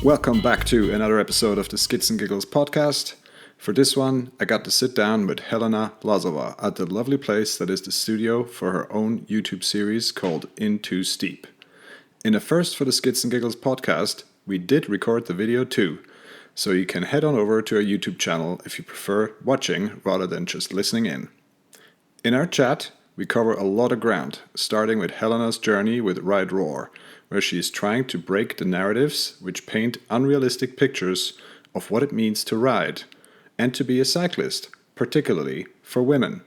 Welcome back to another episode of the Skits and Giggles podcast. For this one, I got to sit down with Helena Hlasova at the lovely place that is the studio for her own YouTube series called In Too Steep. In a first for the Skits and Giggles podcast, we did record the video too, so you can head on over to our YouTube channel if you prefer watching rather than just listening in. In our chat, we cover a lot of ground, starting with Helena's journey with RideRawr, where she is trying to break the narratives which paint unrealistic pictures of what it means to ride, and to be a cyclist, particularly for women.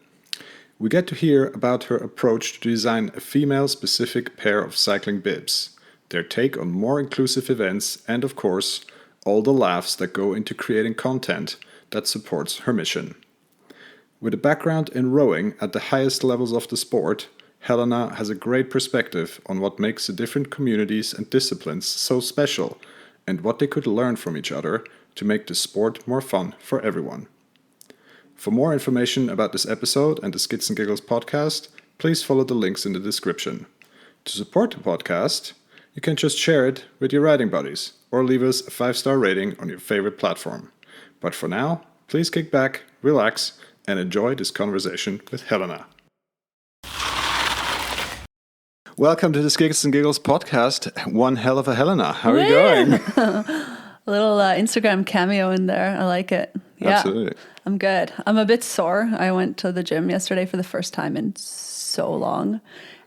We get to hear about her approach to design a female-specific pair of cycling bibs, their take on more inclusive events, and of course, all the laughs that go into creating content that supports her mission. With a background in rowing at the highest levels of the sport, Helena has a great perspective on what makes the different communities and disciplines so special and what they could learn from each other to make the sport more fun for everyone. For more information about this episode and the Skits and Giggles podcast, please follow the links in the description. To support the podcast, you can just share it with your riding buddies or leave us a 5-star rating on your favorite platform. But for now, please kick back, relax, and enjoy this conversation with Helena. Welcome to the Skits and Giggles podcast. One hell of a Helena. How are you going? A little Instagram cameo in there. I like it. Yeah, absolutely. I'm good. I'm a bit sore. I went to the gym yesterday for the first time in so long,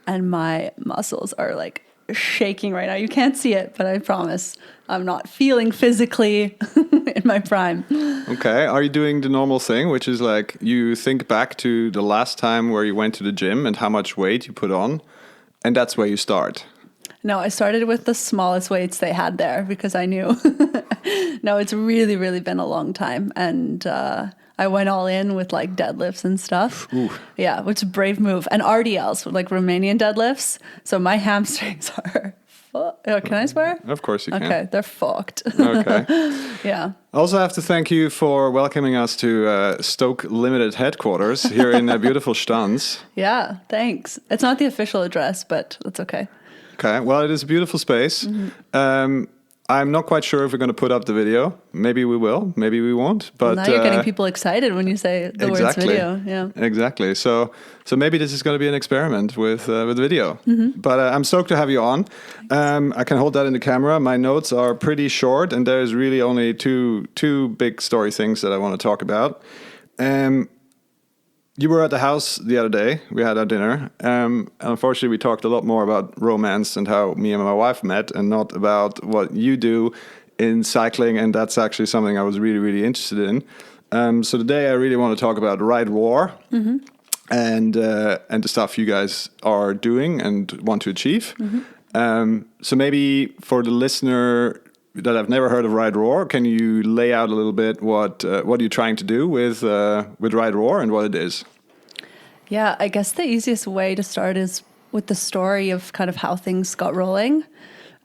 and my muscles are like shaking right now. You can't see it, but I promise I'm not feeling physically in my prime. Okay. Are you doing the normal thing, which is like you think back to the last time where you went to the gym and how much weight you put on, and that's where you start? No, I started with the smallest weights they had there because I knew. No, it's really, really been a long time. And I went all in with like deadlifts and stuff. Ooh. Yeah, which is a brave move. And RDLs, like Romanian deadlifts. So my hamstrings are... Can I swear? Of course you can. Okay, they're fucked. Okay. Yeah. I also have to thank you for welcoming us to Stoke Limited headquarters here in beautiful Stans. Yeah, thanks. It's not the official address, but that's okay. Okay, well, it is a beautiful space. Mm-hmm. I'm not quite sure if we're going to put up the video. Maybe we will, maybe we won't. But now you're getting people excited when you say the words video. Yeah, exactly. So maybe this is going to be an experiment with video. Mm-hmm. But I'm stoked to have you on. I can hold that in the camera. My notes are pretty short, and there's really only two big story things that I want to talk about. You were at the house the other day. We had our dinner. And unfortunately, we talked a lot more about romance and how me and my wife met and not about what you do in cycling. And that's actually something I was really, really interested in. So today I really want to talk about RideRawr and the stuff you guys are doing and want to achieve. Mm-hmm. So maybe for the listener that I've never heard of RideRawr, can you lay out a little bit what you're trying to do with RideRawr and what it is? Yeah, I guess the easiest way to start is with the story of kind of how things got rolling.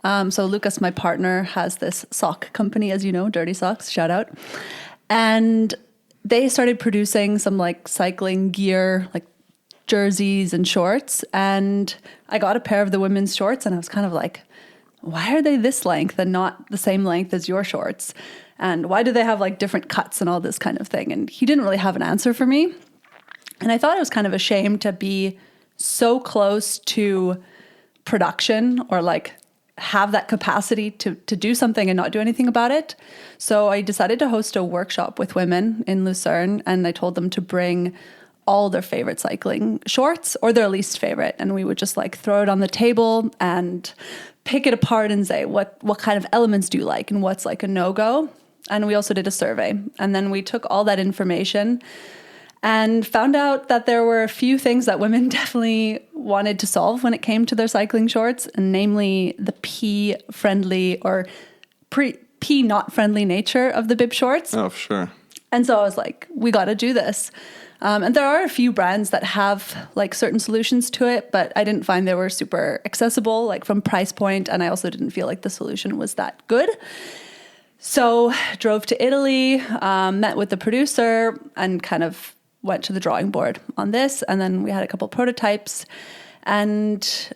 So Lucas, my partner, has this sock company, as you know, Dirty Socks, shout out. And they started producing some like cycling gear, like jerseys and shorts. And I got a pair of the women's shorts and I was kind of like, why are they this length and not the same length as your shorts? And why do they have like different cuts and all this kind of thing? And he didn't really have an answer for me. And I thought it was kind of a shame to be so close to production or like have that capacity to do something and not do anything about it. So I decided to host a workshop with women in Lucerne, and I told them to bring all their favorite cycling shorts or their least favorite. And we would just like throw it on the table and pick it apart and say, what kind of elements do you like and what's like a no-go? And we also did a survey. And then we took all that information and found out that there were a few things that women definitely wanted to solve when it came to their cycling shorts, and namely the pee-friendly or pee-not-friendly nature of the bib shorts. Oh, sure. And so I was like, we got to do this. And there are a few brands that have like certain solutions to it, but I didn't find they were super accessible, like from price point, and I also didn't feel like the solution was that good. So drove to Italy, met with the producer, and kind of went to the drawing board on this. And then we had a couple prototypes, and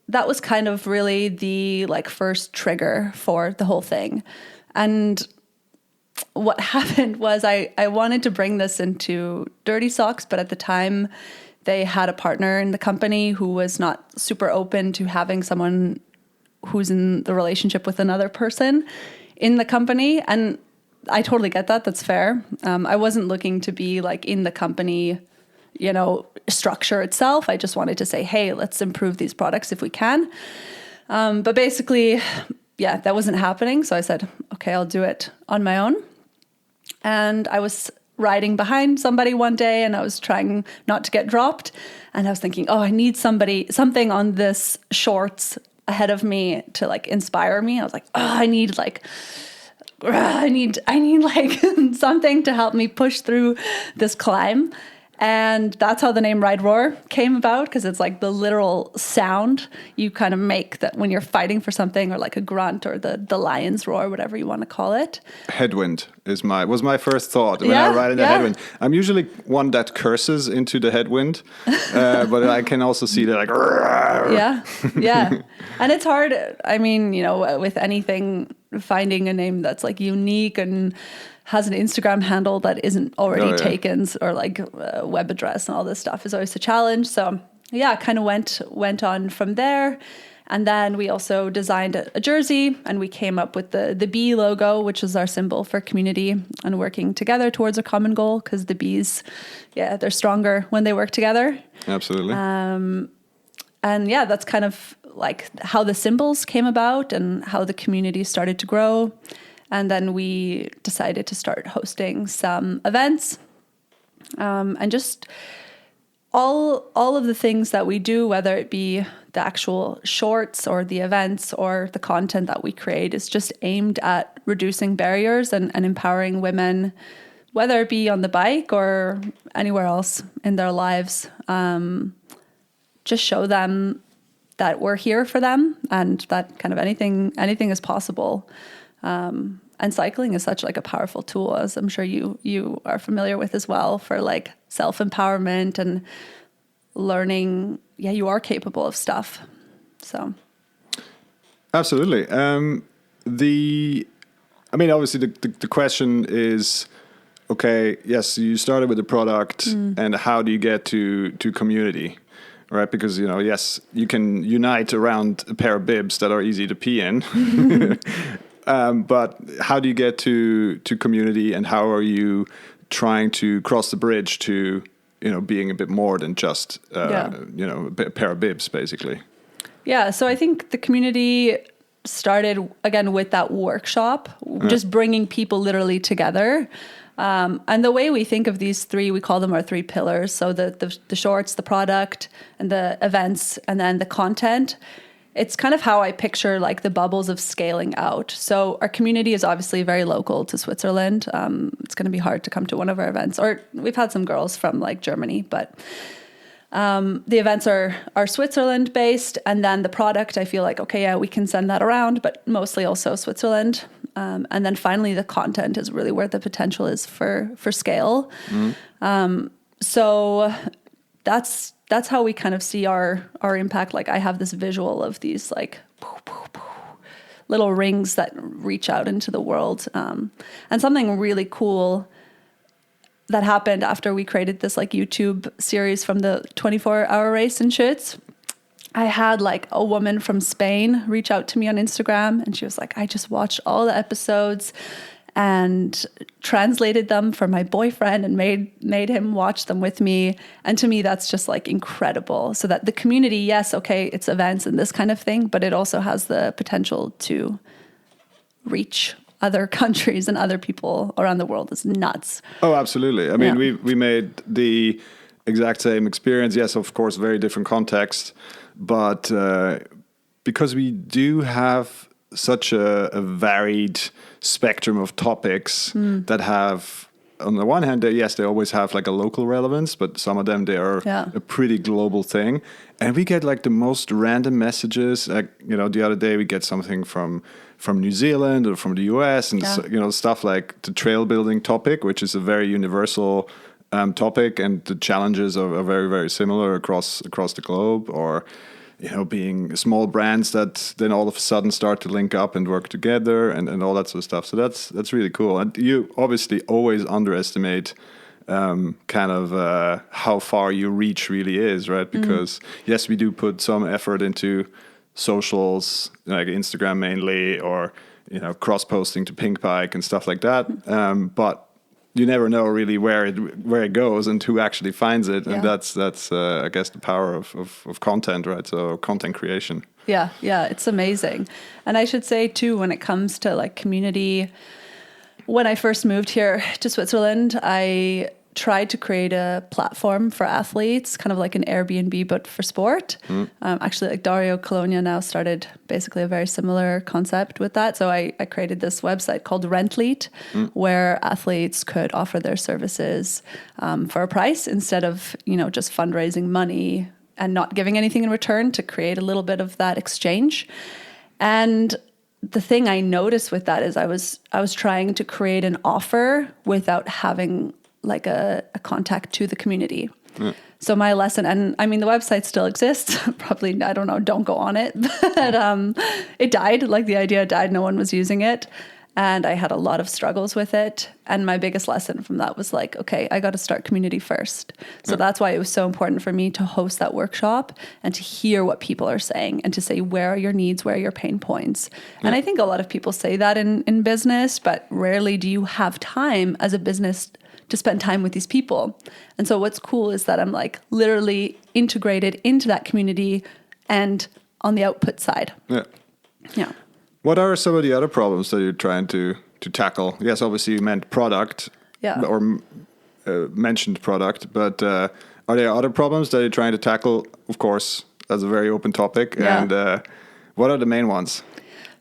that was kind of really the like first trigger for the whole thing. And what happened was I wanted to bring this into Dirty Socks, but at the time they had a partner in the company who was not super open to having someone who's in the relationship with another person in the company. And I totally get that. That's fair. I wasn't looking to be like in the company, structure itself. I just wanted to say, hey, let's improve these products if we can. But basically, yeah, that wasn't happening. So I said, okay, I'll do it on my own. And I was riding behind somebody one day and I was trying not to get dropped. And I was thinking, I need something on this shorts ahead of me to like inspire me. I was like, I need like something to help me push through this climb. And that's how the name RideRawr came about, because it's like the literal sound you kind of make that when you're fighting for something, or like a grunt or the lion's roar, whatever you want to call it. Headwind was my first thought when I ride in the headwind. I'm usually one that curses into the headwind, but I can also see that like yeah. And it's hard. I mean, with anything, finding a name that's like unique and has an Instagram handle that isn't already taken, or like a web address and all this stuff is always a challenge. So yeah, kind of went on from there. And then we also designed a jersey, and we came up with the bee logo, which is our symbol for community and working together towards a common goal, because the bees, they're stronger when they work together. Absolutely. And yeah, that's kind of like how the symbols came about and how the community started to grow. And then we decided to start hosting some events, and just all of the things that we do, whether it be the actual shorts or the events or the content that we create, is just aimed at reducing barriers and empowering women, whether it be on the bike or anywhere else in their lives. Just show them that we're here for them and that kind of anything is possible. And cycling is such like a powerful tool, as I'm sure you are familiar with as well, for like self-empowerment and learning, you are capable of stuff. So. Absolutely. Obviously the question is, okay, yes, you started with the product, and how do you get to community? Right, because yes, you can unite around a pair of bibs that are easy to pee in, but how do you get to community, and how are you trying to cross the bridge to being a bit more than just a pair of bibs, basically? Yeah, so I think the community started again with that workshop, just bringing people literally together. And the way we think of these three, we call them our three pillars. So the shorts, the product, and the events, and then the content. It's kind of how I picture like the bubbles of scaling out. So our community is obviously very local to Switzerland. It's going to be hard to come to one of our events, or we've had some girls from like Germany, but the events are Switzerland based. And then the product, I feel like, okay, yeah, we can send that around, but mostly also Switzerland. And then finally, the content is really where the potential is for scale. So that's how we kind of see our impact. Like I have this visual of these like little rings that reach out into the world. And something really cool that happened after we created this like YouTube series from the 24-hour race in Schütz. I had like a woman from Spain reach out to me on Instagram, and she was like, I just watched all the episodes and translated them for my boyfriend and made him watch them with me. And to me, that's just like incredible. So that the community, yes, okay, it's events and this kind of thing, but it also has the potential to reach other countries and other people around the world. Is nuts. Oh, absolutely. I mean, we made the exact same experience. Yes, of course, very different context, but because we do have such a varied spectrum of topics that have, on the one hand, they always have like a local relevance, but some of them, they are a pretty global thing. And we get like the most random messages. Like, the other day we get something from New Zealand or from the US, and stuff like the trail building topic, which is a very universal topic, and the challenges are very, very similar across the globe. Or being small brands that then all of a sudden start to link up and work together and all that sort of stuff. So that's really cool. And you obviously always underestimate kind of how far your reach really is, right? Because yes, we do put some effort into socials, like Instagram mainly, or cross-posting to Pink Bike and stuff like that. But you never know really where it goes and who actually finds it, and that's I guess the power of content, right? So content creation. Yeah, it's amazing. And I should say too, when it comes to like community, when I first moved here to Switzerland, I tried to create a platform for athletes, kind of like an Airbnb, but for sport. Actually, like Dario Colonia now started basically a very similar concept with that. So I created this website called Rentleat, where athletes could offer their services for a price instead of, just fundraising money and not giving anything in return, to create a little bit of that exchange. And the thing I noticed with that is I was trying to create an offer without having like a contact to the community. So my lesson, and I mean, the website still exists. Probably, I don't know, don't go on it. But it died, like the idea died. No one was using it. And I had a lot of struggles with it. And my biggest lesson from that was like, okay, I got to start community first. So that's why it was so important for me to host that workshop and to hear what people are saying and to say, where are your needs? Where are your pain points? And I think a lot of people say that in business, but rarely do you have time as a business to spend time with these people. And so what's cool is that I'm like literally integrated into that community and on the output side. Yeah. What are some of the other problems that you're trying to tackle? Yes, obviously you meant product, or mentioned product, but are there other problems that you're trying to tackle? Of course, that's a very open topic. And what are the main ones?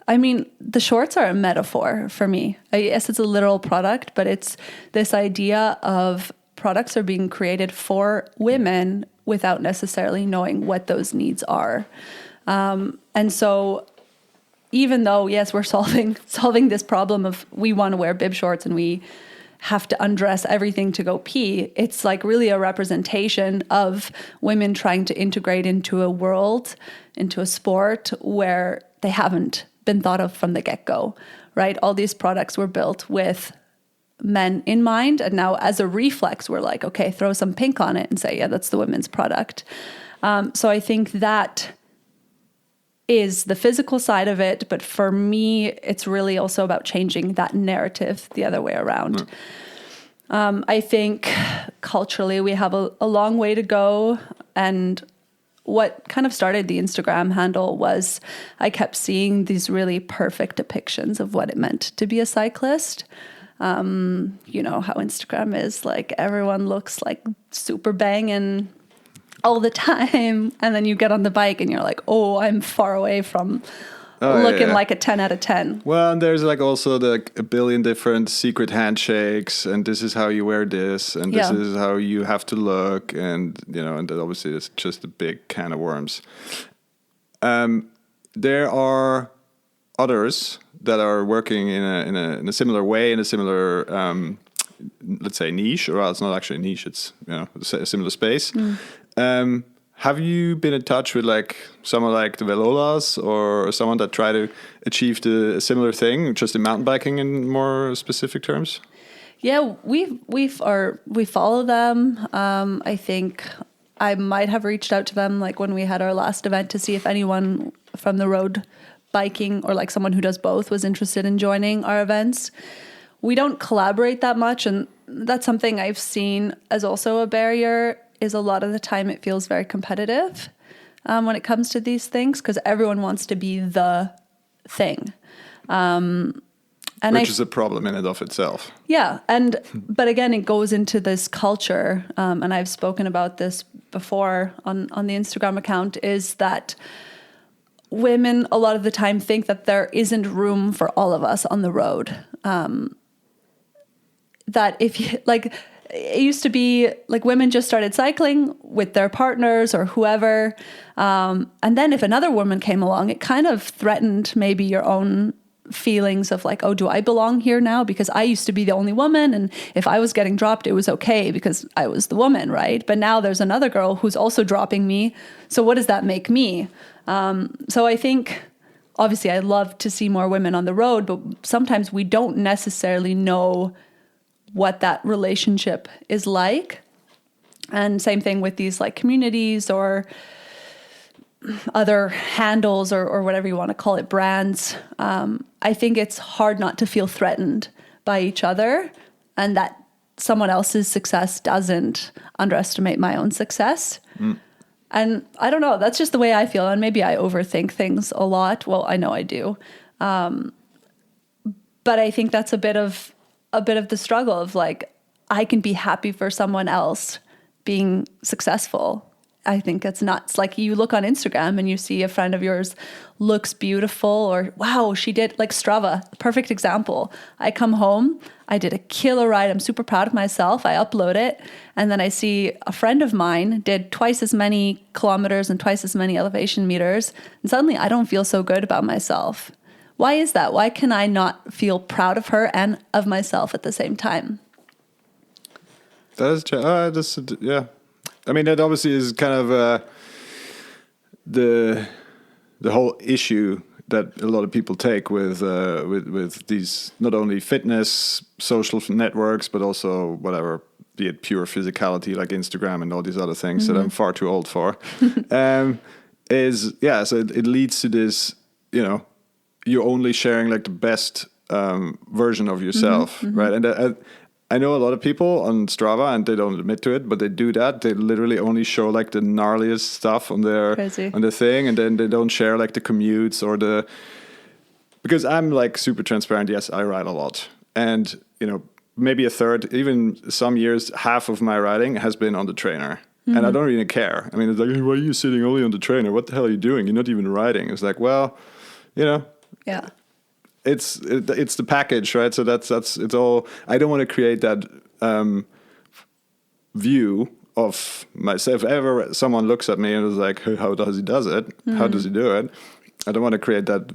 I mean, the shorts are a metaphor for me. Yes, it's a literal product, but it's this idea of products are being created for women without necessarily knowing what those needs are. And so even though, yes, we're solving this problem of we want to wear bib shorts and we have to undress everything to go pee, it's like really a representation of women trying to integrate into a world, into a sport where they haven't been thought of from the get-go, right? All these products were built with men in mind. And now as a reflex, we're like, okay, throw some pink on it and say, yeah, that's the women's product. So I think that is the physical side of it. But for me, it's really also about changing that narrative the other way around. I think culturally we have a long way to go. And what kind of started the Instagram handle was I kept seeing these really perfect depictions of what it meant to be a cyclist. You know how Instagram is, like everyone looks like super banging all the time. And then you get on the bike and you're like, oh, I'm far away from looking like a 10 out of 10. Well, and there's like also a billion different secret handshakes, and this is how you wear this, and this is how you have to look, and and that obviously it's just a big can of worms. There are others that are working in a similar way, in a similar let's say niche, or it's not actually a niche, it's a similar space. Have you been in touch with like someone like the Velolas or someone that try to achieve a similar thing, just in mountain biking in more specific terms? Yeah, we follow them. I think I might have reached out to them like when we had our last event to see if anyone from the road biking or like someone who does both was interested in joining our events. We don't collaborate that much, and that's something I've seen as also a barrier. Is a lot of the time it feels very competitive when it comes to these things because everyone wants to be the thing. Which is a problem in and of itself. Yeah. But again, it goes into this culture. And I've spoken about this before on the Instagram account, is that women a lot of the time think that there isn't room for all of us on the road. That if you like, it used to be like women just started cycling with their partners or whoever. And then if another woman came along, it kind of threatened maybe your own feelings of like, oh, do I belong here now? Because I used to be the only woman, and if I was getting dropped, it was okay because I was the woman, right? But now there's another girl who's also dropping me. So what does that make me? So I think, obviously, I love to see more women on the road, but sometimes we don't necessarily know what that relationship is like. And same thing with these like communities or other handles or whatever you want to call it, brands. I think it's hard not to feel threatened by each other, and that someone else's success doesn't underestimate my own success. And I don't know, that's just the way I feel. And maybe I overthink things a lot. Well, I know I do. But I think that's a bit of the struggle of like, I can be happy for someone else being successful. I think it's nuts. Like you look on Instagram and you see a friend of yours looks beautiful, or wow, she did, like Strava, perfect example. I come home, I did a killer ride. I'm super proud of myself. I upload it. And then I see a friend of mine did twice as many kilometers and twice as many elevation meters. And suddenly I don't feel so good about myself. Why is that? Why can I not feel proud of her and of myself at the same time? That is, yeah. I mean, that obviously is kind of the whole issue that a lot of people take with these, not only fitness, social networks, but also whatever, be it pure physicality like Instagram and all these other things that I'm far too old for. So it leads to this, you're only sharing like the best version of yourself, right? And I know a lot of people on Strava, and they don't admit to it, but they do that. They literally only show like the gnarliest stuff on their thing, and then they don't share like the commutes or because I'm like super transparent. Yes, I ride a lot, and maybe a third, even some years, half of my riding has been on the trainer, and I don't really care. I mean, it's like, why are you sitting only on the trainer? What the hell are you doing? You're not even riding. It's like, well, yeah. It's the package, right? So that's it's all. I don't want to create that view of myself. If ever someone looks at me and is like, how does he does it? How does he do it? I don't want to create that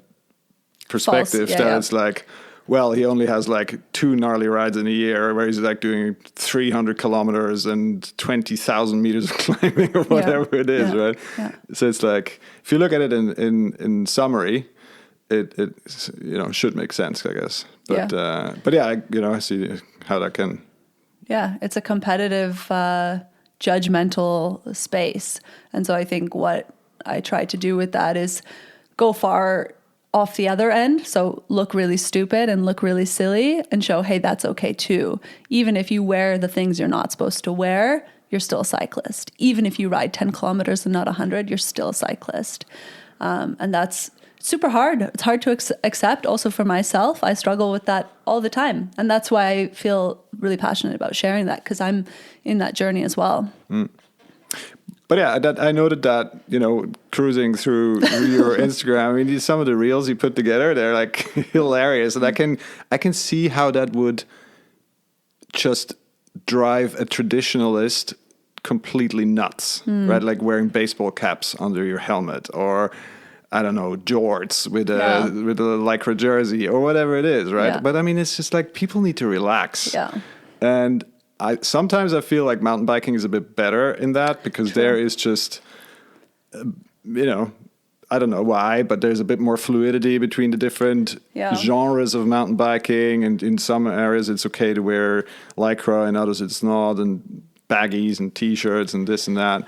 perspective it's like, well, he only has like 2 gnarly rides in a year where he's like doing 300 kilometers and 20,000 meters of climbing or whatever it is, right? Yeah. So it's like, if you look at it in summary, it should make sense, I guess. But I see how that can. Yeah, it's a competitive, judgmental space. And so I think what I try to do with that is go far off the other end. So look really stupid and look really silly and show, hey, that's okay too. Even if you wear the things you're not supposed to wear, you're still a cyclist. Even if you ride 10 kilometers and not 100, you're still a cyclist. And that's super hard. It's hard to accept. Also for myself, I struggle with that all the time. And that's why I feel really passionate about sharing that, because I'm in that journey as well. But yeah, I noted that, cruising through your Instagram, I mean, some of the reels you put together, they're like hilarious. And I can see how that would just drive a traditionalist completely nuts, right? Like wearing baseball caps under your helmet, or I don't know, jorts with a lycra jersey or whatever it is, right? Yeah. But I mean, it's just like people need to relax. Yeah. And sometimes I feel like mountain biking is a bit better in that, because there is just, I don't know why, but there's a bit more fluidity between the different genres of mountain biking. And in some areas it's okay to wear lycra, and others it's not, and baggies and t-shirts and this and that.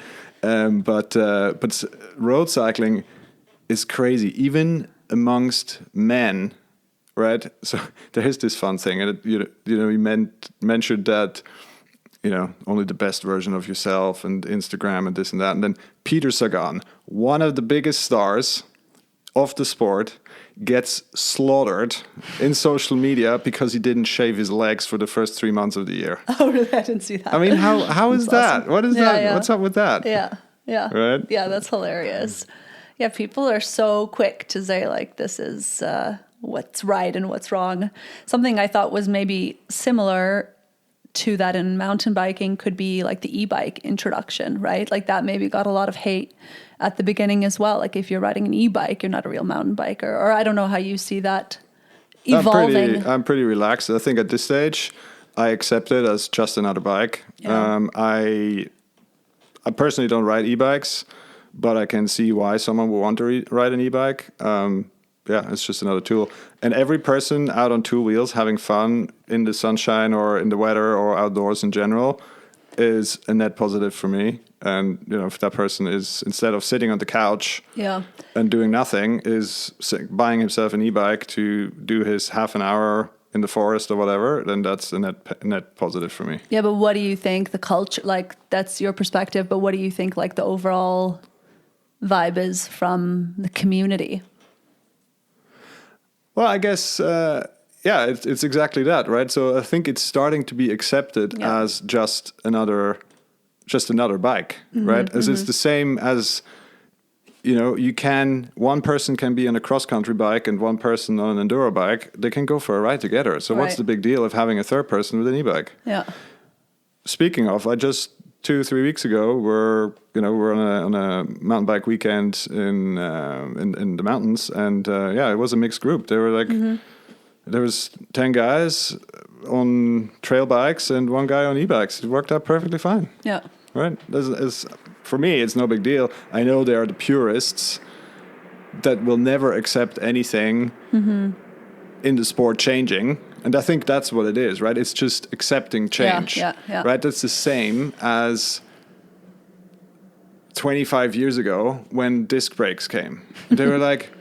But road cycling is crazy, even amongst men, right? So there is this fun thing, and you mentioned that only the best version of yourself and Instagram and this and that, and then Peter Sagan, one of the biggest stars of the sport, gets slaughtered in social media because he didn't shave his legs for the first 3 months of the year. Oh, really? I didn't see that. I mean, how is that? Awesome. What is that? Yeah. What's up with that? Yeah. Right? Yeah, that's hilarious. Yeah, people are so quick to say, like, this is what's right and what's wrong. Something I thought was maybe similar to that in mountain biking could be like the e-bike introduction, right? Like that maybe got a lot of hate at the beginning as well. Like if you're riding an e-bike, you're not a real mountain biker. Or I don't know how you see that evolving. I'm pretty relaxed. I think at this stage, I accept it as just another bike. Yeah. I personally don't ride e-bikes, but I can see why someone would want to ride an e-bike. Yeah, it's just another tool. And every person out on two wheels having fun in the sunshine or in the weather or outdoors in general is a net positive for me. And, if that person is, instead of sitting on the couch Yeah. and doing nothing, is buying himself an e-bike to do his half an hour in the forest or whatever, then that's a net positive for me. Yeah, but what do you think the culture, like, that's your perspective, but what do you think, like, the overall vibe is from the community? Well, I guess, it's exactly that, right? So I think it's starting to be accepted as just another bike, right? As it's the same as, one person can be on a cross-country bike and one person on an enduro bike. They can go for a ride together. So what's the big deal of having a third person with an e-bike? Yeah. Speaking of, I just 2-3 weeks ago, we're on a mountain bike weekend in the mountains, and it was a mixed group. They were like, there was 10 guys on trail bikes and one guy on e-bikes. It worked out perfectly fine. Yeah. Right. For me, it's no big deal. I know there are the purists that will never accept anything in the sport changing. And I think that's what it is, right? It's just accepting change. Yeah. Right? That's the same as 25 years ago when disc brakes came. They were like,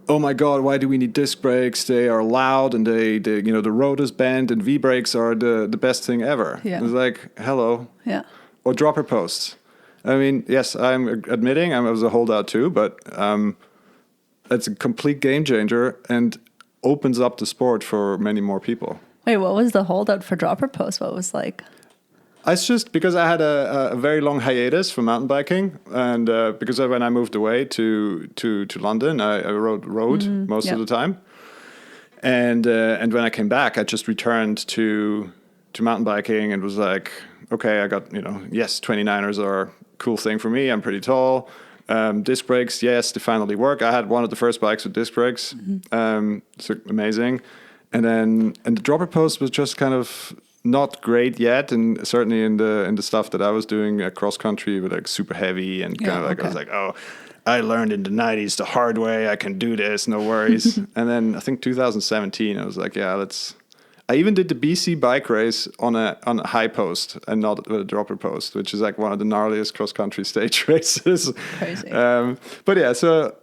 oh my God, why do we need disc brakes? They are loud and they the road is bent and V-brakes are the best thing ever. Yeah. It was like, hello. Yeah. Or dropper posts. I mean, yes, I'm admitting I was a holdout too, but it's a complete game changer and opens up the sport for many more people. Wait, what was the holdout for dropper post? What was like? It's just because I had a very long hiatus from mountain biking, and because when I moved away to London, I rode road most of the time, and when I came back, I just returned to mountain biking and was like, okay, I got 29ers are a cool thing for me. I'm pretty tall. Disc brakes, yes, they finally work. I had one of the first bikes with disc brakes. It's amazing, and the dropper post was just kind of not great yet, and certainly in the stuff that I was doing cross country with like super heavy and kind of like I was like, oh, I learned in the 90s the hard way. I can do this, no worries. And then I think 2017, I was like, I even did the BC bike race on a high post and not with a dropper post, which is like one of the gnarliest cross country stage races. Crazy. But yeah, so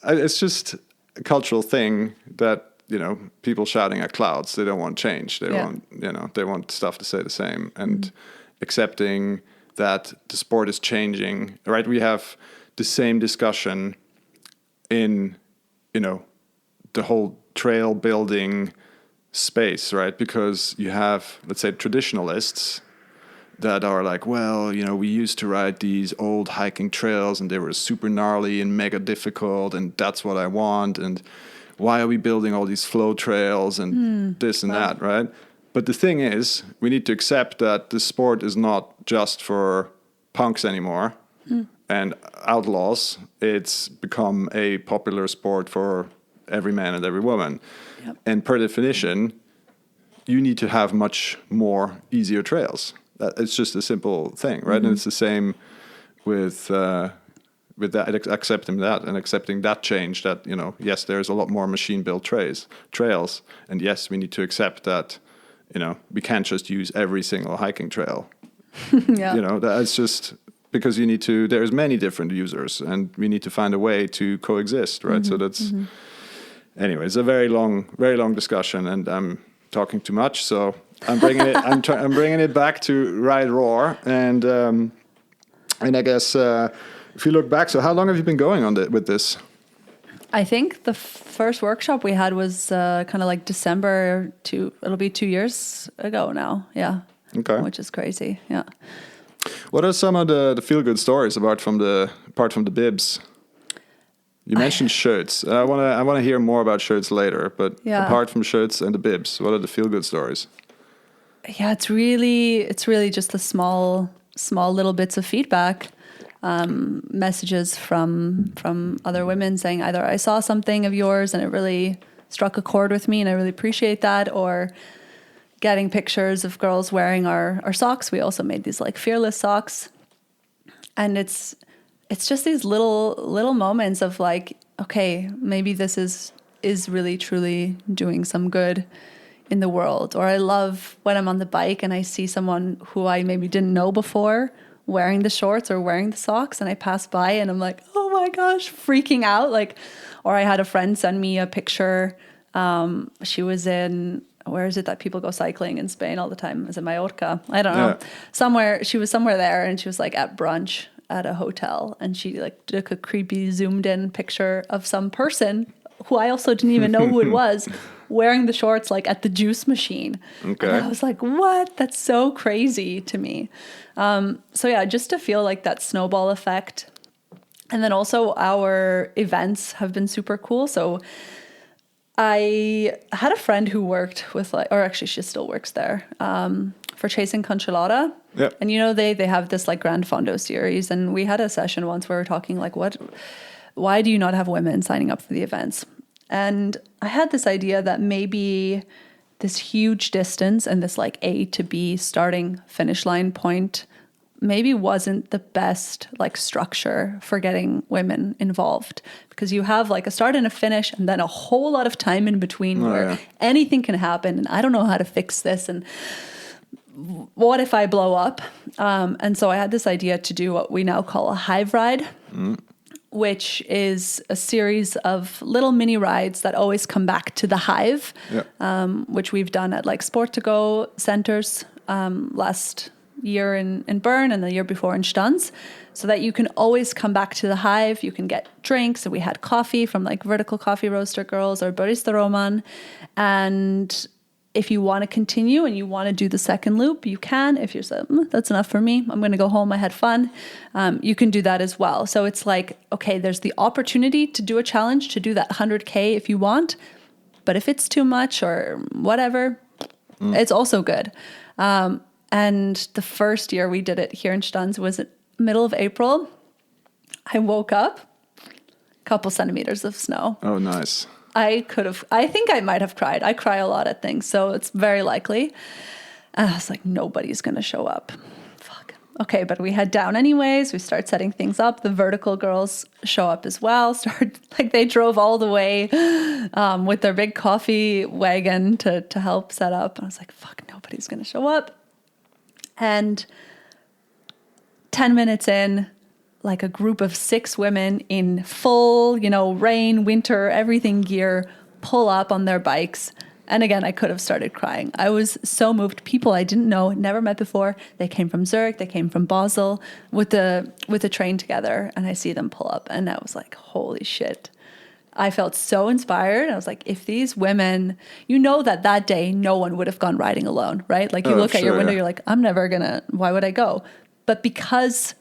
it's just a cultural thing that. People shouting at clouds. They don't want change. They want, they want stuff to stay the same, and accepting that the sport is changing. Right? We have the same discussion in, the whole trail building space, right? Because you have, let's say, traditionalists that are like, well, we used to ride these old hiking trails and they were super gnarly and mega difficult, and that's what I want. And why are we building all these flow trails and this and that, right? But the thing is, we need to accept that the sport is not just for punks anymore and outlaws. It's become a popular sport for every man and every woman. Yep. And per definition, you need to have much more easier trails. It's just a simple thing, right? And it's the same with that, accepting that and accepting that change, that, yes, there's a lot more machine-built trails. And yes, we need to accept that, we can't just use every single hiking trail. That's just because there's many different users and we need to find a way to coexist, right? So that's, anyway, it's a very long discussion, and I'm talking too much. So I'm bringing it, I'm bringing it back to RideRawr, and I guess, if you look back, so how long have you been going on with this? I think the first workshop we had was kind of like December it'll be 2 years ago now. Yeah. Okay. Which is crazy. Yeah. What are some of the feel-good stories apart from the bibs? You mentioned shirts. I want to hear more about shirts later, but apart from shirts and the bibs, what are the feel-good stories? Yeah, it's really just the small little bits of feedback. Messages from other women saying either I saw something of yours and it really struck a chord with me, and I really appreciate that. Or getting pictures of girls wearing our socks. We also made these like fearless socks. And it's just these little moments of like, okay, maybe this is really truly doing some good in the world. Or I love when I'm on the bike and I see someone who I maybe didn't know before wearing the shorts or wearing the socks, and I pass by and I'm like, oh my gosh, freaking out. Like, or I had a friend send me a picture. She was in, where is it that people go cycling in Spain all the time? Is it Mallorca? I don't know. Somewhere, she was somewhere there, and she was like at brunch at a hotel, and she like took a creepy zoomed in picture of some person who I also didn't even know who it was, wearing the shorts like at the juice machine. Okay. And I was like, what? That's so crazy to me. So yeah, just to feel like that snowball effect. And then also our events have been super cool. So I had a friend who worked with like, or actually she still works there, for Chasing Conchalada. Yep. And you know, they have this like Grand Fondo series, and we had a session once where we were talking like, why do you not have women signing up for the events? And I had this idea that maybe this huge distance and this like A to B starting finish line point maybe wasn't the best like structure for getting women involved, because you have like a start and a finish and then a whole lot of time in between where anything can happen, and I don't know how to fix this, and what if I blow up? And so I had this idea to do what we now call a hive ride, which is a series of little mini rides that always come back to the hive, which we've done at like Sport to Go centers last year in Bern and the year before in Stans, so that you can always come back to the hive. You can get drinks, and we had coffee from like Vertical Coffee Roaster girls or Barista Roman. And if you want to continue and you want to do the second loop, you can. If you're saying, that's enough for me, I'm going to go home, I had fun, you can do that as well. So it's like, okay, there's the opportunity to do a challenge, to do that 100K if you want. But if it's too much or whatever, it's also good. And the first year we did it here in Stans was middle of April. I woke up, a couple centimeters of snow. Oh, nice. I think I might have cried. I cry a lot at things, so it's very likely. And I was like, nobody's going to show up. Fuck. Okay, but we head down anyways. We start setting things up. The Vertical girls show up as well. They drove all the way with their big coffee wagon to help set up. And I was like, fuck, nobody's going to show up. And 10 minutes in, like a group of 6 women in full, rain, winter, everything gear, pull up on their bikes. And again, I could have started crying. I was so moved. People I didn't know, never met before. They came from Zurich, they came from Basel with the train together, and I see them pull up. And I was like, holy shit. I felt so inspired. I was like, if these women, that day, no one would have gone riding alone, right? Like you look at your window, you're like, I'm never gonna, why would I go? But because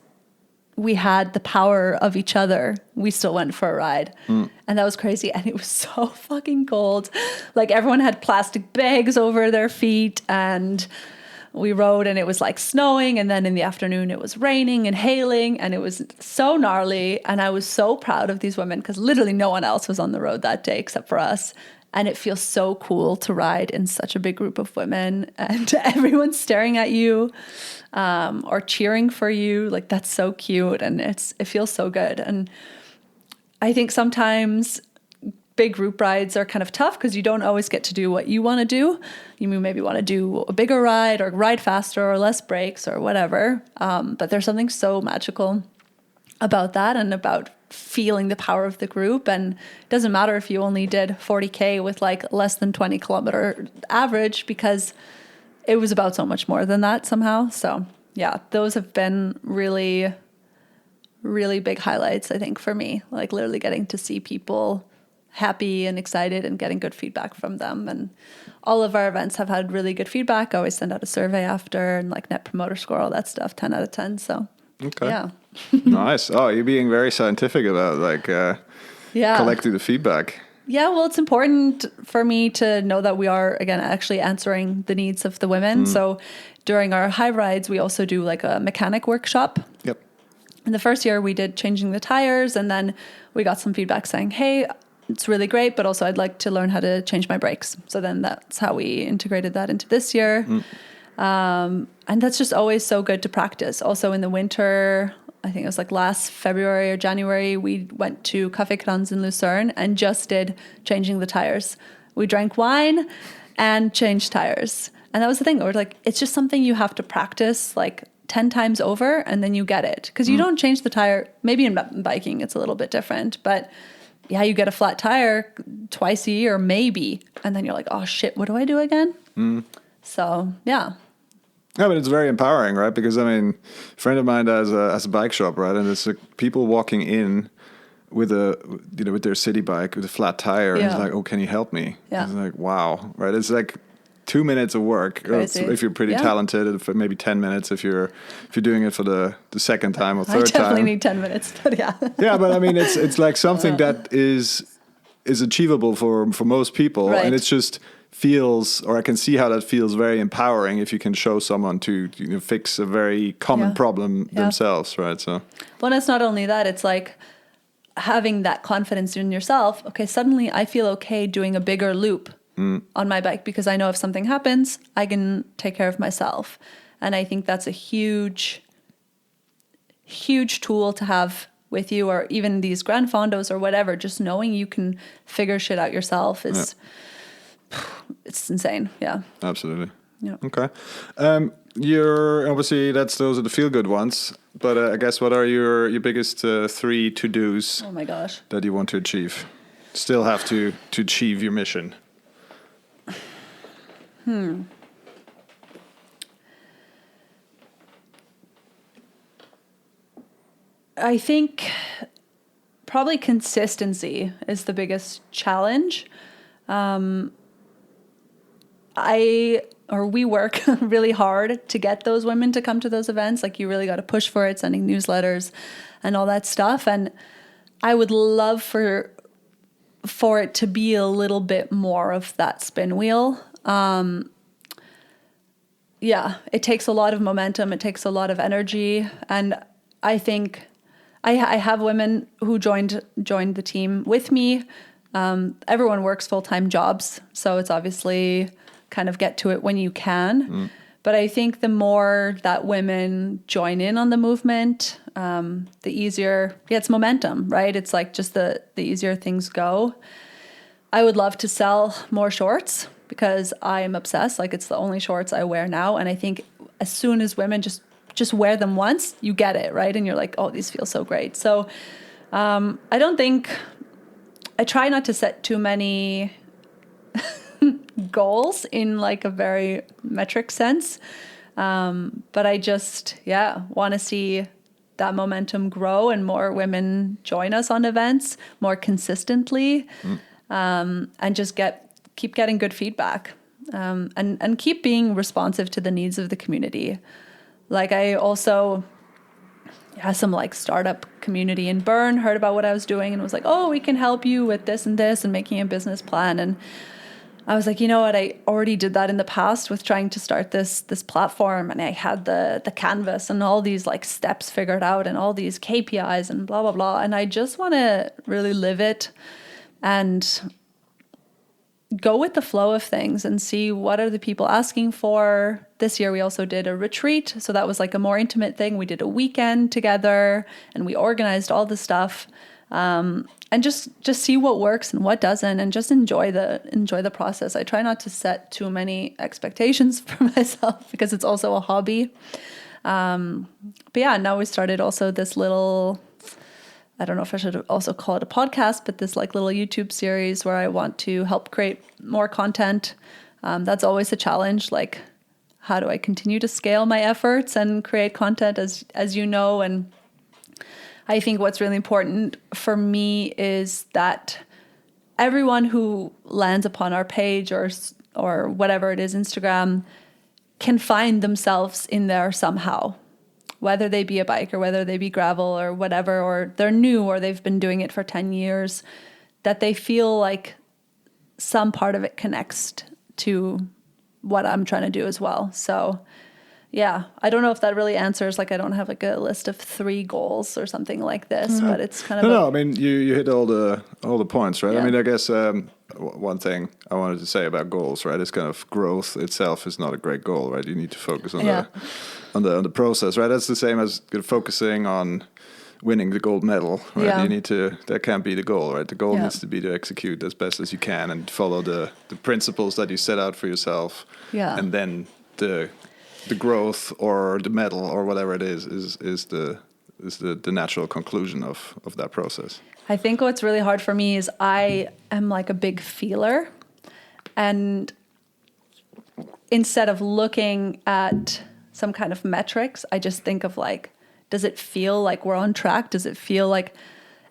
we had the power of each other, we still went for a ride. And that was crazy. And it was so fucking cold. Like everyone had plastic bags over their feet, and we rode and it was like snowing, and then in the afternoon it was raining and hailing, and it was so gnarly. And I was so proud of these women, because literally no one else was on the road that day except for us. And it feels so cool to ride in such a big group of women, and everyone's staring at you or cheering for you. Like that's so cute, and it feels so good. And I think sometimes big group rides are kind of tough because you don't always get to do what you want to do. You maybe want to do a bigger ride or ride faster or less breaks or whatever. But there's something so magical about that, and about feeling the power of the group. And it doesn't matter if you only did 40K with like less than 20 kilometer average, because it was about so much more than that somehow. So yeah, those have been really, really big highlights, I think, for me. Like literally getting to see people happy and excited and getting good feedback from them. And all of our events have had really good feedback. I always send out a survey after, and like Net Promoter Score, all that stuff, 10 out of 10. So okay. Yeah. Nice. Oh, you're being very scientific about collecting the feedback. Yeah, well, it's important for me to know that we are, again, actually answering the needs of the women. So during our high rides, we also do like a mechanic workshop. Yep. In the first year, we did changing the tires, and then we got some feedback saying, hey, it's really great, but also I'd like to learn how to change my brakes. So then that's how we integrated that into this year. And that's just always so good to practice. Also in the winter, I think it was like last February or January, we went to Café Kranz in Lucerne and just did changing the tires. We drank wine and changed tires. And that was the thing. Or like, it's just something you have to practice like 10 times over and then you get it. Because you don't change the tire. Maybe in biking, it's a little bit different. But yeah, you get a flat tire twice a year, maybe. And then you're like, oh shit, what do I do again? So, yeah. Yeah, but it's very empowering, right? Because I mean, a friend of mine has a bike shop, right? And it's like people walking in with with their city bike with a flat tire, and he's like, "Oh, can you help me?" Yeah. It's like, wow, right? It's like 2 minutes of work if you're pretty talented, and for maybe 10 minutes if you're doing it for the second time or third time. I definitely need 10 minutes, but yeah. Yeah, but I mean, it's like something that is achievable for most people, Right. and it's just feels, or I can see how that feels very empowering if you can show someone to fix a very common problem themselves, right? So, well, it's not only that, it's like having that confidence in yourself. Okay, suddenly I feel okay doing a bigger loop on my bike because I know if something happens, I can take care of myself. And I think that's a huge, huge tool to have with you, or even these Grand Fondos or whatever. Just knowing you can figure shit out yourself is... It's insane. Yeah. Absolutely. Yeah. Okay. You're obviously those are the feel good ones, but I guess what are your biggest 3 to-dos? Oh my gosh. That you want to achieve? Still have to achieve your mission. I think probably consistency is the biggest challenge. We work really hard to get those women to come to those events. Like you really got to push for it, sending newsletters and all that stuff. And I would love for it to be a little bit more of that spin wheel. It takes a lot of momentum. It takes a lot of energy. And I think I have women who joined the team with me. Everyone works full-time jobs. So it's obviously kind of get to it when you can. But I think the more that women join in on the movement, the easier, it's momentum, right? It's like just the easier things go. I would love to sell more shorts because I am obsessed. Like it's the only shorts I wear now. And I think as soon as women just wear them once, you get it, right? And you're like, oh, these feel so great. So I try not to set too many goals in like a very metric sense. But I just, want to see that momentum grow and more women join us on events more consistently, and just keep getting good feedback, and keep being responsive to the needs of the community. Like I also had some like startup community in Bern heard about what I was doing and was like, oh, we can help you with this and this and making a business plan. And I was like, you know what? I already did that in the past with trying to start this platform, and I had the canvas and all these like steps figured out and all these KPIs and blah, blah, blah. And I just want to really live it and go with the flow of things and see what are the people asking for. This year we also did a retreat. So that was like a more intimate thing. We did a weekend together and we organized all the stuff. And just see what works and what doesn't, and just enjoy the process. I try not to set too many expectations for myself because it's also a hobby. But yeah, now we started also this little, I don't know if I should also call it a podcast, but this like little YouTube series where I want to help create more content. That's always a challenge. Like, how do I continue to scale my efforts and create content as you know? And I think what's really important for me is that everyone who lands upon our page or whatever it is, Instagram, can find themselves in there somehow, whether they be a bike or whether they be gravel or whatever, or they're new or they've been doing it for 10 years, that they feel like some part of it connects to what I'm trying to do as well. So yeah, I don't know if that really answers, like I don't have like a list of 3 goals or something like this, but it's kind of No, I mean you hit all the points, right? Yeah. I mean, I guess one thing I wanted to say about goals, right, is kind of growth itself is not a great goal, right? You need to focus on Yeah. the process, right? That's the same as focusing on winning the gold medal, right? Yeah. You need to, that can't be the goal, right? The goal Yeah. needs to be to execute as best as you can and follow the principles that you set out for yourself. Yeah. And then the growth or the medal or whatever it is the natural conclusion of that process. I think what's really hard for me is I am like a big feeler, and instead of looking at some kind of metrics, I just think of like, does it feel like we're on track? Does it feel like,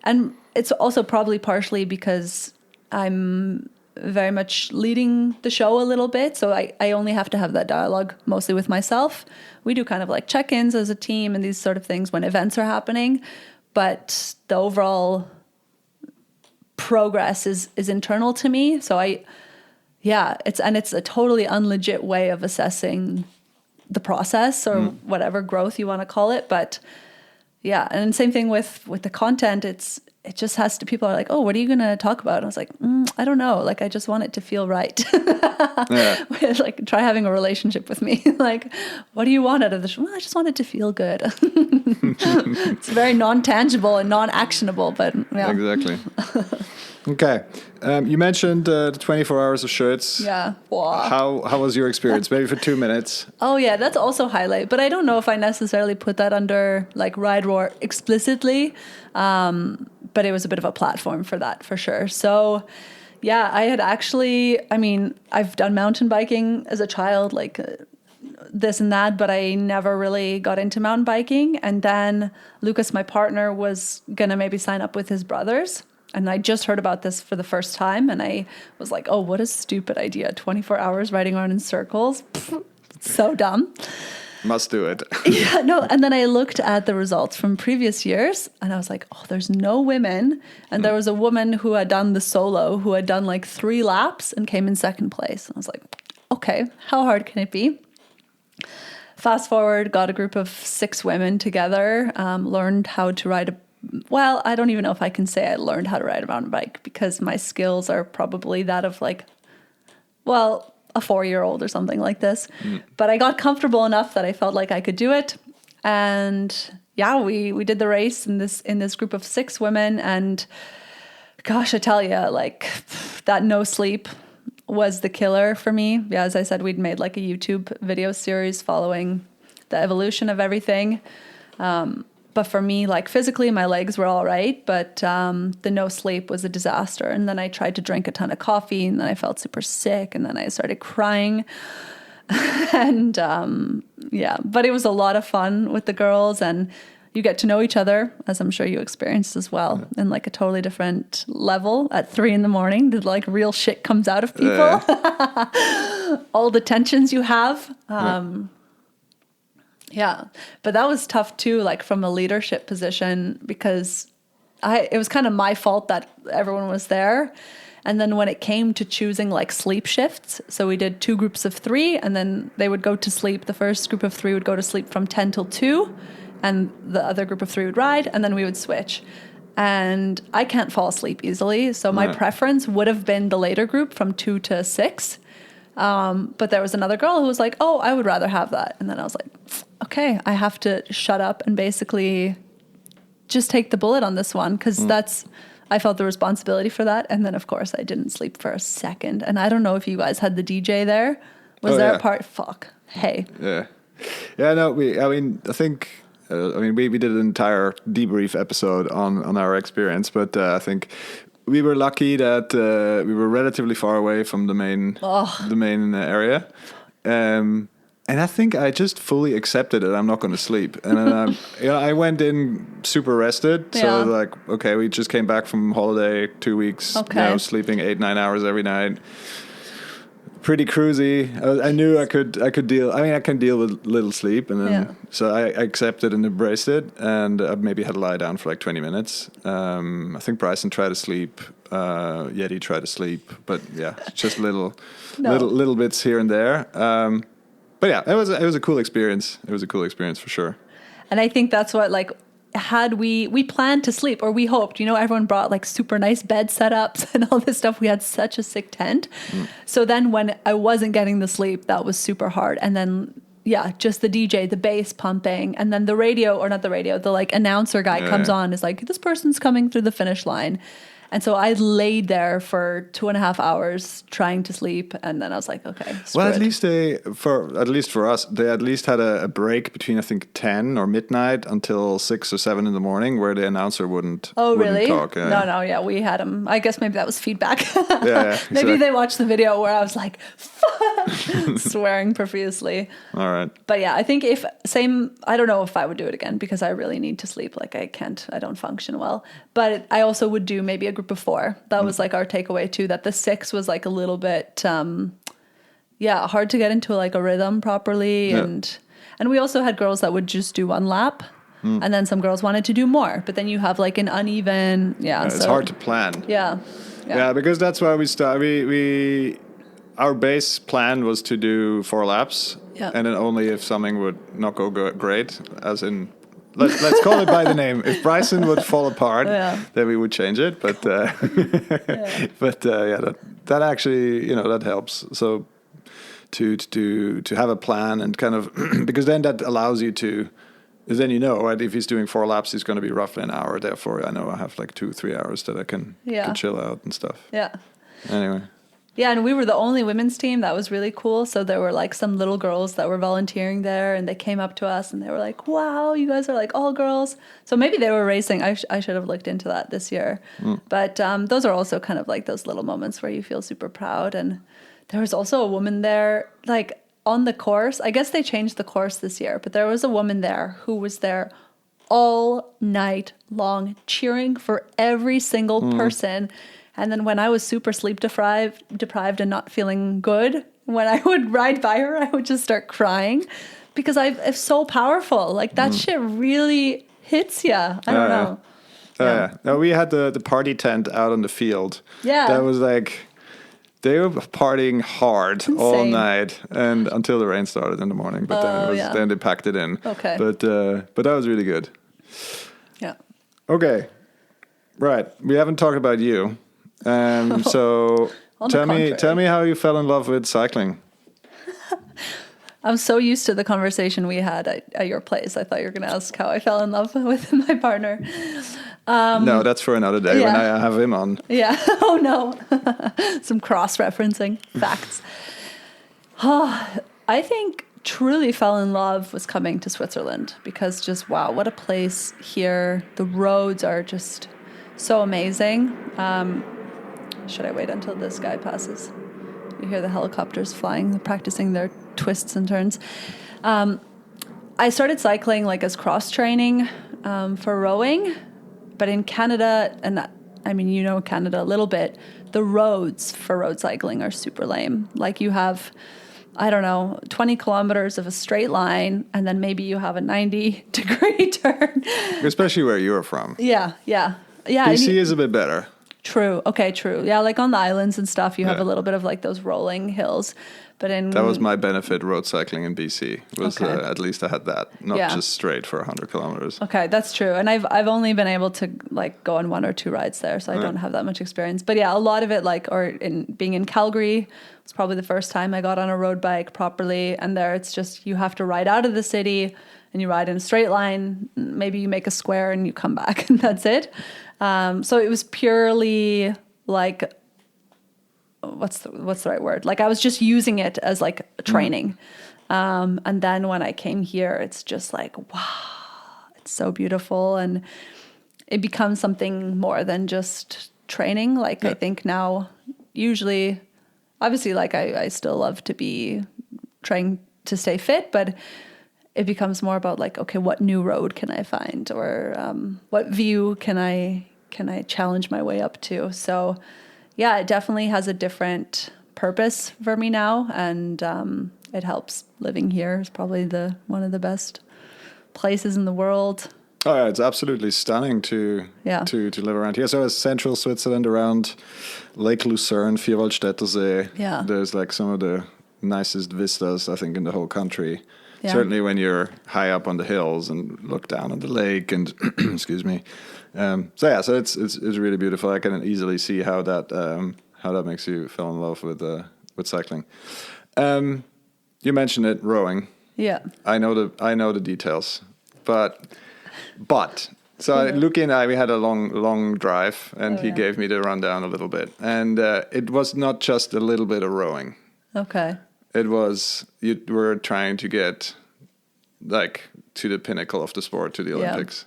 and it's also probably partially because I'm very much leading the show a little bit. So I only have to have that dialogue mostly with myself. We do kind of like check-ins as a team and these sort of things when events are happening. But the overall progress is internal to me. So it's a totally unlegit way of assessing the process or whatever growth you want to call it. But yeah, and same thing with the content. It just has to, people are like, oh, what are you going to talk about? And I was like, I don't know. Like, I just want it to feel right. Yeah. Like, try having a relationship with me. Like, what do you want out of the show? Well, I just want it to feel good. It's very non-tangible and non-actionable, but yeah. Exactly. Okay. You mentioned the 24 hours of shirts. Yeah. Wow. How was your experience? Maybe for 2 minutes. Oh yeah, that's also highlight. But I don't know if I necessarily put that under like RideRawr explicitly. But it was a bit of a platform for that, for sure. So yeah, I had actually, I mean, I've done mountain biking as a child, like this and that, but I never really got into mountain biking. And then Lucas, my partner, was going to maybe sign up with his brothers. And I just heard about this for the first time. And I was like, oh, what a stupid idea. 24 hours riding around in circles. So dumb. Must do it. Yeah, no. And then I looked at the results from previous years and I was like, oh, there's no women. And there was a woman who had done the solo, who had done like 3 laps and came in second place. And I was like, okay, how hard can it be? Fast forward, got a group of 6 women together, learned how to ride well, I don't even know if I can say I learned how to ride a mountain bike because my skills are probably that of like, well, a 4-year-old or something like this. But I got comfortable enough that I felt like I could do it. And yeah, we did the race in this group of 6 women. And gosh, I tell you, like that no sleep was the killer for me. Yeah, as I said, we'd made like a YouTube video series following the evolution of everything. But for me, like physically, my legs were all right, but the no sleep was a disaster. And then I tried to drink a ton of coffee, and then I felt super sick, and then I started crying. And yeah, but it was a lot of fun with the girls, and you get to know each other, as I'm sure you experienced as well, in like a totally different level. At 3 a.m, the like real shit comes out of people. All the tensions you have. Yeah, but that was tough too, like from a leadership position, because it was kind of my fault that everyone was there. And then when it came to choosing like sleep shifts, so we did 2 groups of 3, and then they would go to sleep. The first group of 3 would go to sleep from 10 till 2, and the other group of 3 would ride, and then we would switch. And I can't fall asleep easily, so my preference would have been the later group from 2 to 6. But there was another girl who was like, oh, I would rather have that. And then I was like, okay, I have to shut up and basically just take the bullet on this one, because I felt the responsibility for that. And then, of course, I didn't sleep for a second. And I don't know if you guys had the DJ there. Was there a part? Fuck. Hey. Yeah. Yeah, no, I think we did an entire debrief episode on our experience, but I think we were lucky that we were relatively far away from the main area. And I think I just fully accepted that I'm not going to sleep. And then I went in super rested. So like, okay, we just came back from holiday, 2 weeks, sleeping 8-9 hours every night. Pretty cruisy. I knew I could deal. I mean, I can deal with little sleep, and then so I accepted and embraced it. And I maybe had to lie down for like 20 minutes. I think Bryson tried to sleep. Yeti tried to sleep, but yeah, just little bits here and there. But yeah, it was a cool experience. It was a cool experience for sure. And I think that's what, like, had we planned to sleep, or we hoped, everyone brought like super nice bed setups and all this stuff. We had such a sick tent. So then when I wasn't getting the sleep, that was super hard. And then, yeah, just the DJ, the bass pumping, and then the radio, or not the radio, the like announcer guy comes on, is like, this person's coming through the finish line. And so I laid there for 2.5 hours trying to sleep, and then I was like, okay. Well, at least for us, they at least had a break between, I think, 10 or midnight until 6 or 7 in the morning, where the announcer wouldn't. Oh, really? Talk. No, we had them. I guess maybe that was feedback. Exactly. Maybe they watched the video where I was like, swearing profusely. All right. But yeah, I think I don't know if I would do it again, because I really need to sleep. Like I don't function well. But I also would do maybe a group of 4. That was like our takeaway too, that the 6 was like a little bit, hard to get into like a rhythm properly. Yeah. And we also had girls that would just do 1 lap. And then some girls wanted to do more, but then you have like an uneven, it's hard to plan. Yeah, because that's why we start. Our base plan was to do 4 laps, and then only if something would not go great, as in, let's call it by the name. If Bryson would fall apart, then we would change it. But that actually, that helps. So to have a plan and kind of because then that allows you to. Then right, if he's doing 4 laps, he's going to be roughly an hour. Therefore, I know I have like 2-3 hours that I can chill out and stuff. Yeah. Anyway. Yeah, and we were the only women's team. That was really cool. So there were like some little girls that were volunteering there, and they came up to us and they were like, wow, you guys are like all girls. So maybe they were racing. I should have looked into that this year. But those are also kind of like those little moments where you feel super proud. And there was also a woman there, like on the course. I guess they changed the course this year, but there was a woman there who was there all night long cheering for every single person. And then when I was super sleep deprived and not feeling good, when I would ride by her, I would just start crying because it's so powerful. Like that shit really hits you. I don't know. No, we had the party tent out on the field. Yeah. That was like, they were partying hard all night and until the rain started in the morning. But then they packed it in. Okay. But that was really good. Yeah. Okay. Right. We haven't talked about you. So tell me how you fell in love with cycling. I'm so used to the conversation we had at your place. I thought you were going to ask how I fell in love with my partner. No, that's for another day when I have him on. Yeah. Oh, no. Some cross-referencing facts. I think truly fell in love was coming to Switzerland because just, wow, what a place here. The roads are just so amazing. Should I wait until this guy passes? You hear the helicopters flying, practicing their twists and turns. I started cycling like as cross training for rowing, but in Canada, and I mean, Canada a little bit, the roads for road cycling are super lame. Like you have, 20 kilometers of a straight line, and then maybe you have a 90-degree turn. Especially where you're from. Yeah. BC is a bit better. True. Okay, true. Yeah, like on the islands and stuff, you have a little bit of like those rolling hills. But that was my benefit road cycling in BC. At least I had that, not just straight for 100 kilometers. Okay, that's true. And I've only been able to like go on 1 or 2 rides there, so I don't have that much experience. But yeah, a lot of it being in Calgary was probably the first time I got on a road bike properly. And there it's just you have to ride out of the city and you ride in a straight line. Maybe you make a square and you come back and that's it. So it was purely like, what's the right word? Like I was just using it as like training. And then when I came here, it's just like, wow, it's so beautiful. And it becomes something more than just training. Like I think now, usually, obviously, like I still love to be trying to stay fit, but it becomes more about like, okay, what new road can I find, or what view can I challenge my way up to? So, yeah, it definitely has a different purpose for me now, and it helps. Living here is probably one of the best places in the world. Oh yeah, it's absolutely stunning to live around here. So it's central Switzerland around Lake Lucerne, Vierwaldstätter See. Yeah. There's like some of the nicest vistas, I think, in the whole country. Yeah. Certainly when you're high up on the hills and look down on the lake and excuse me. So it's really beautiful. I can easily see how that makes you fall in love with cycling. You mentioned it, rowing. Yeah. I know the details, but Luki and I, we had a long drive, and he gave me the rundown a little bit, and it was not just a little bit of rowing. Okay. It was, you were trying to get like to the pinnacle of the sport, to the Olympics.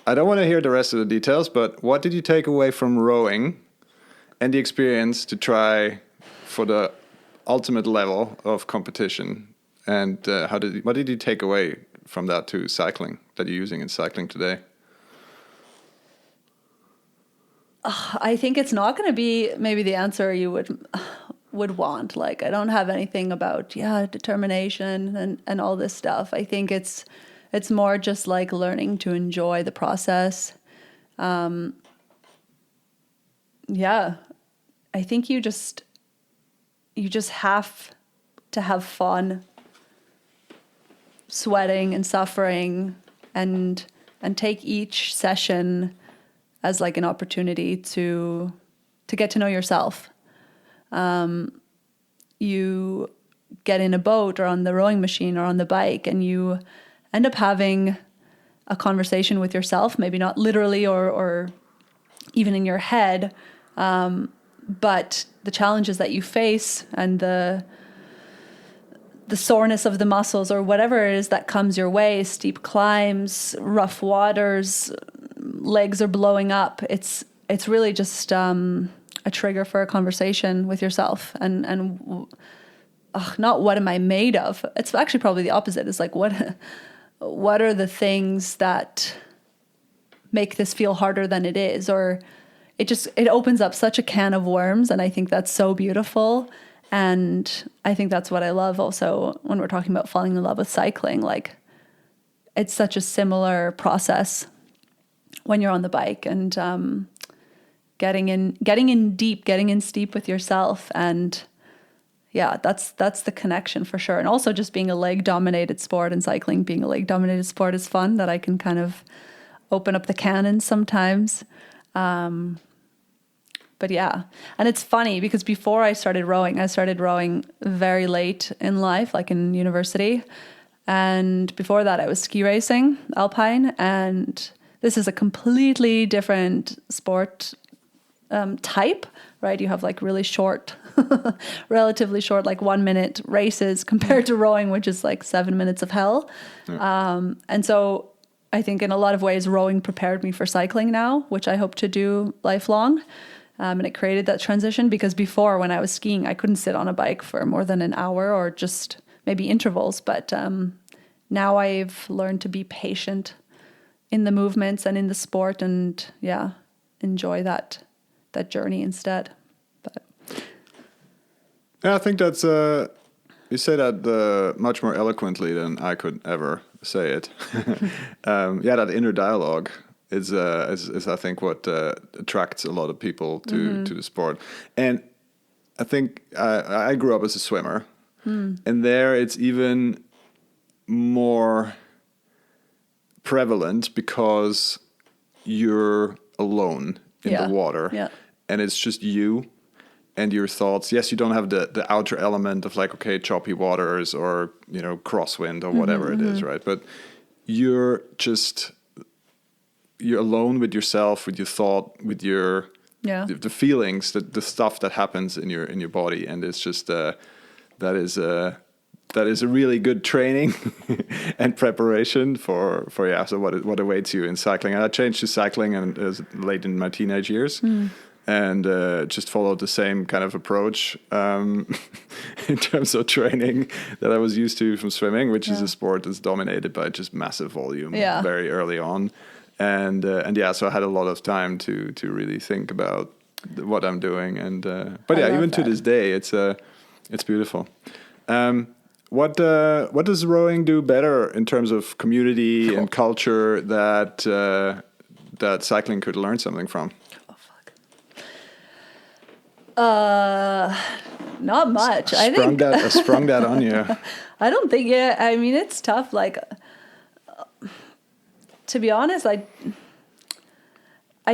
I don't want to hear the rest of the details, but what did you take away from rowing and the experience to try for the ultimate level of competition? And what did you take away from that to cycling that you're using in cycling today? I think it's not going to be maybe the answer you would want. Like, I don't have anything about determination and all this stuff. I think it's more just like learning to enjoy the process. I think you just have to have fun sweating and suffering and take each session as like an opportunity to get to know yourself. You get in a boat or on the rowing machine or on the bike, and you end up having a conversation with yourself, maybe not literally or even in your head, but the challenges that you face and the soreness of the muscles or whatever it is that comes your way, steep climbs, rough waters, legs are blowing up. It's really just a trigger for a conversation with yourself and not what am I made of? It's actually probably the opposite. It's like, what are the things that make this feel harder than it is? Or it opens up such a can of worms. And I think that's so beautiful. And I think that's what I love also when we're talking about falling in love with cycling. Like, it's such a similar process when you're on the bike and getting in deep, getting in steep with yourself. And yeah, that's the connection for sure. And also just being a leg-dominated sport, and cycling being a leg-dominated sport is fun, that I can kind of open up the cannons sometimes. But yeah, and it's funny because before I started rowing very late in life, like in university. And before that I was ski racing, alpine. And this is a completely different sport type, right? You have like really short, relatively short, like 1 minute races compared to rowing, which is like 7 minutes of hell. Yeah. And so I think in a lot of ways, rowing prepared me for cycling now, which I hope to do lifelong. And it created that transition because before, when I was skiing, I couldn't sit on a bike for more than an hour or just maybe intervals. But now I've learned to be patient in the movements and in the sport, and enjoy that journey instead. But yeah, I think that's you say that much more eloquently than I could ever say it. That inner dialogue is I think what attracts a lot of people to the sport. And I think I grew up as a swimmer, and there it's even more prevalent because you're alone in the water, and it's just you and your thoughts. Yes, you don't have the outer element of like, okay, choppy waters or crosswind or whatever it is, right? But you're alone with yourself, with your thought, with your the feelings, the stuff that happens in your body, and it's just that is a really good training and preparation for so what awaits you in cycling. And I changed to cycling and it was late in my teenage years, and just followed the same kind of approach in terms of training that I was used to from swimming, which is a sport that's dominated by just massive volume very early on. And so I had a lot of time to really think about what I'm doing. And but even to this day, it's beautiful. What does rowing do better in terms of community and culture that cycling could learn something from? Not much. I sprung that on you. I don't think, yeah, I mean, it's tough. Like, to be honest, I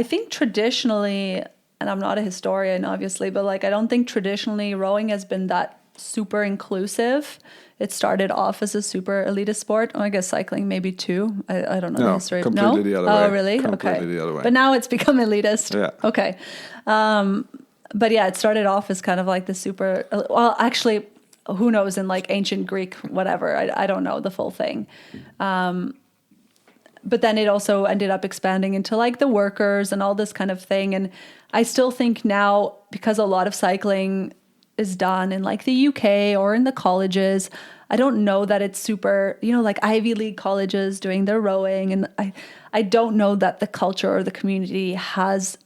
think traditionally, and I'm not a historian, obviously, but like, I don't think traditionally rowing has been that super inclusive. It started off as a super elitist sport. Oh, I guess cycling maybe too. I don't know the history. Completely the other way. Oh, really? Completely the other way. But now it's become elitist. Yeah. Okay. But yeah, it started off as kind of like the super, well, actually, who knows, in like ancient Greek, whatever. I don't know the full thing. But then it also ended up expanding into like the workers and all this kind of thing. And I still think now, because a lot of cycling is done in like the UK or in the colleges, I don't know that it's super, like Ivy League colleges doing their rowing. And I don't know that the culture or the community has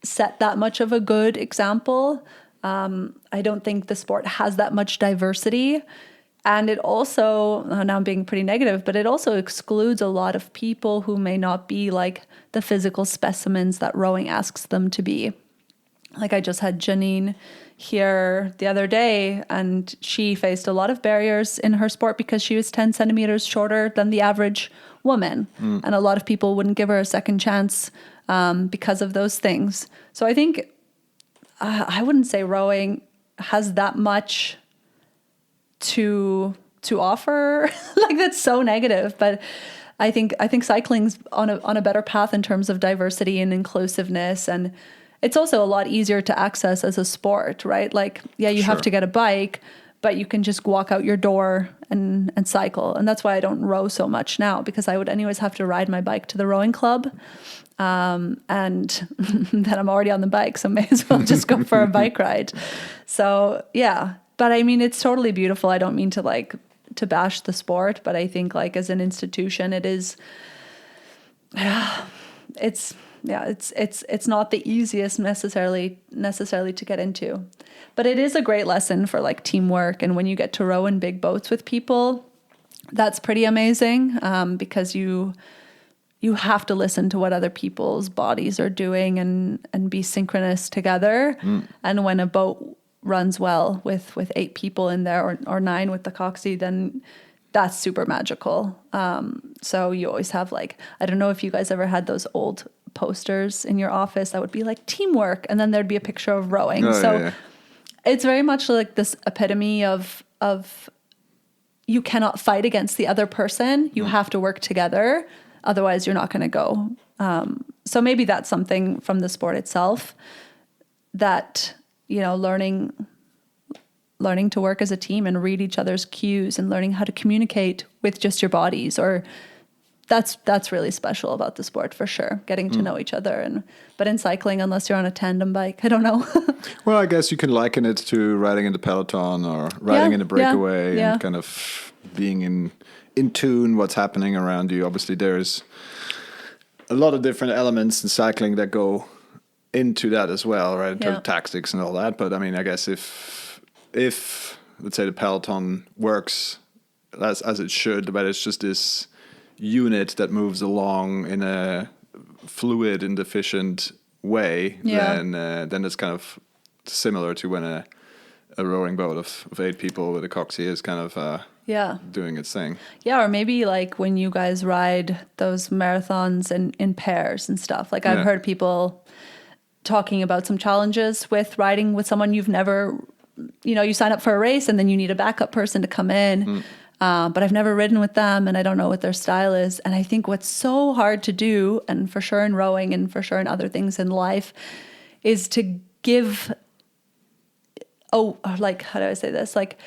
set that much of a good example. I don't think the sport has that much diversity. And it also, now I'm being pretty negative, but it also excludes a lot of people who may not be like the physical specimens that rowing asks them to be. Like I just had Janine here the other day, and she faced a lot of barriers in her sport because she was 10 centimeters shorter than the average woman. And a lot of people wouldn't give her a second chance because of those things. So I think I wouldn't say rowing has that much to offer. Like that's so negative, but I think cycling's on a better path in terms of diversity and inclusiveness, and it's also a lot easier to access as a sport, right? Like, yeah, you have to get a bike, but you can just walk out your door and cycle. And that's why I don't row so much now, because I would anyways have to ride my bike to the rowing club. And then I'm already on the bike, so may as well just go for a bike ride. So yeah, but I mean, it's totally beautiful. I don't mean to bash the sport, but I think like as an institution, it is, it's not the easiest necessarily to get into, but it is a great lesson for like teamwork. And when you get to row in big boats with people, that's pretty amazing, because you have to listen to what other people's bodies are doing and be synchronous together. And when a boat runs well with 8 people in there or 9 with the coxie, then that's super magical. So you always have like, I don't know if you guys ever had those old posters in your office that would be like teamwork, and then there'd be a picture of rowing. It's very much like this epitome of you cannot fight against the other person. You have to work together. Otherwise, you're not going to go. So maybe that's something from the sport itself that, learning to work as a team and read each other's cues and learning how to communicate with just your bodies, or that's really special about the sport for sure. Getting to know each other. But in cycling, unless you're on a tandem bike, I don't know. Well, I guess you can liken it to riding in the peloton or riding in a breakaway and kind of being in tune what's happening around you. Obviously, there's a lot of different elements in cycling that go into that as well, right? In terms of tactics and all that. But I mean, I guess if let's say the peloton works as it should, but it's just this unit that moves along in a fluid and efficient way, then it's kind of similar to when a rowing boat of 8 people with a coxie is kind of doing its thing. Yeah, or maybe like when you guys ride those marathons in pairs and stuff. Like I've heard people talking about some challenges with riding with someone you've never, you sign up for a race and then you need a backup person to come in. But I've never ridden with them and I don't know what their style is. And I think what's so hard to do, and for sure in rowing and for sure in other things in life, is to give, like, how do I say this? Like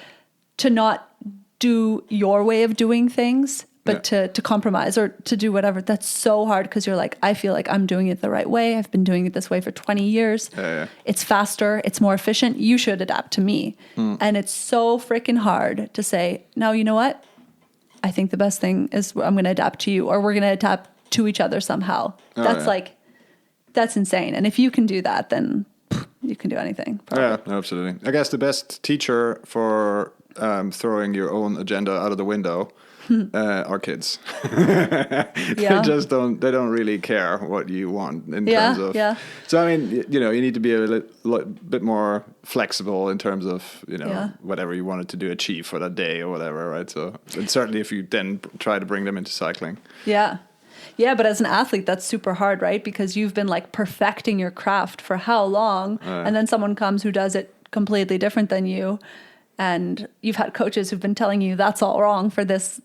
to not do your way of doing things, but to compromise or to do whatever. That's so hard because you're like, I feel like I'm doing it the right way. I've been doing it this way for 20 years. It's faster. It's more efficient. You should adapt to me. And it's so freaking hard to say, no, you know what? I think the best thing is I'm going to adapt to you, or we're going to adapt to each other somehow. That's insane. And if you can do that, then you can do anything. Probably. Yeah, absolutely. I guess the best teacher for throwing your own agenda out of the window are kids. They just don't really care what you want in terms of. Yeah. So I mean, you need to be a bit more flexible in terms of whatever you wanted to achieve for that day or whatever, right? So, and certainly if you then try to bring them into cycling. Yeah. Yeah, but as an athlete, that's super hard, right? Because you've been like perfecting your craft for how long, and then someone comes who does it completely different than you, and you've had coaches who've been telling you that's all wrong for this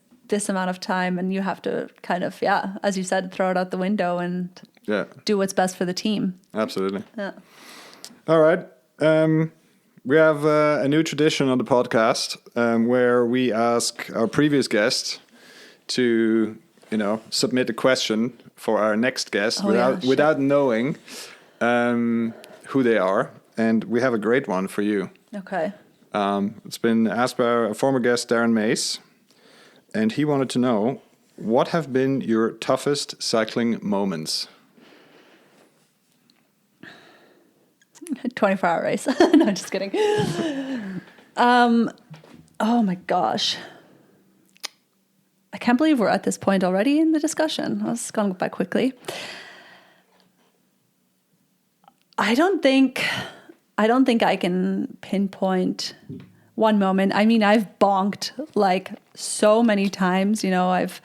amount of time, and you have to kind of, as you said, throw it out the window and do what's best for the team. Absolutely. Yeah. All right. We have a new tradition on the podcast where we ask our previous guests to submit a question for our next guest without knowing who they are. And we have a great one for you. Okay. It's been asked by our former guest, Darren Mace. And he wanted to know, what have been your toughest cycling moments? 24-hour race. No, just kidding. Oh my gosh. I can't believe we're at this point already in the discussion. It's gone by quickly. I don't think I can pinpoint one moment. I mean, I've bonked like so many times. I've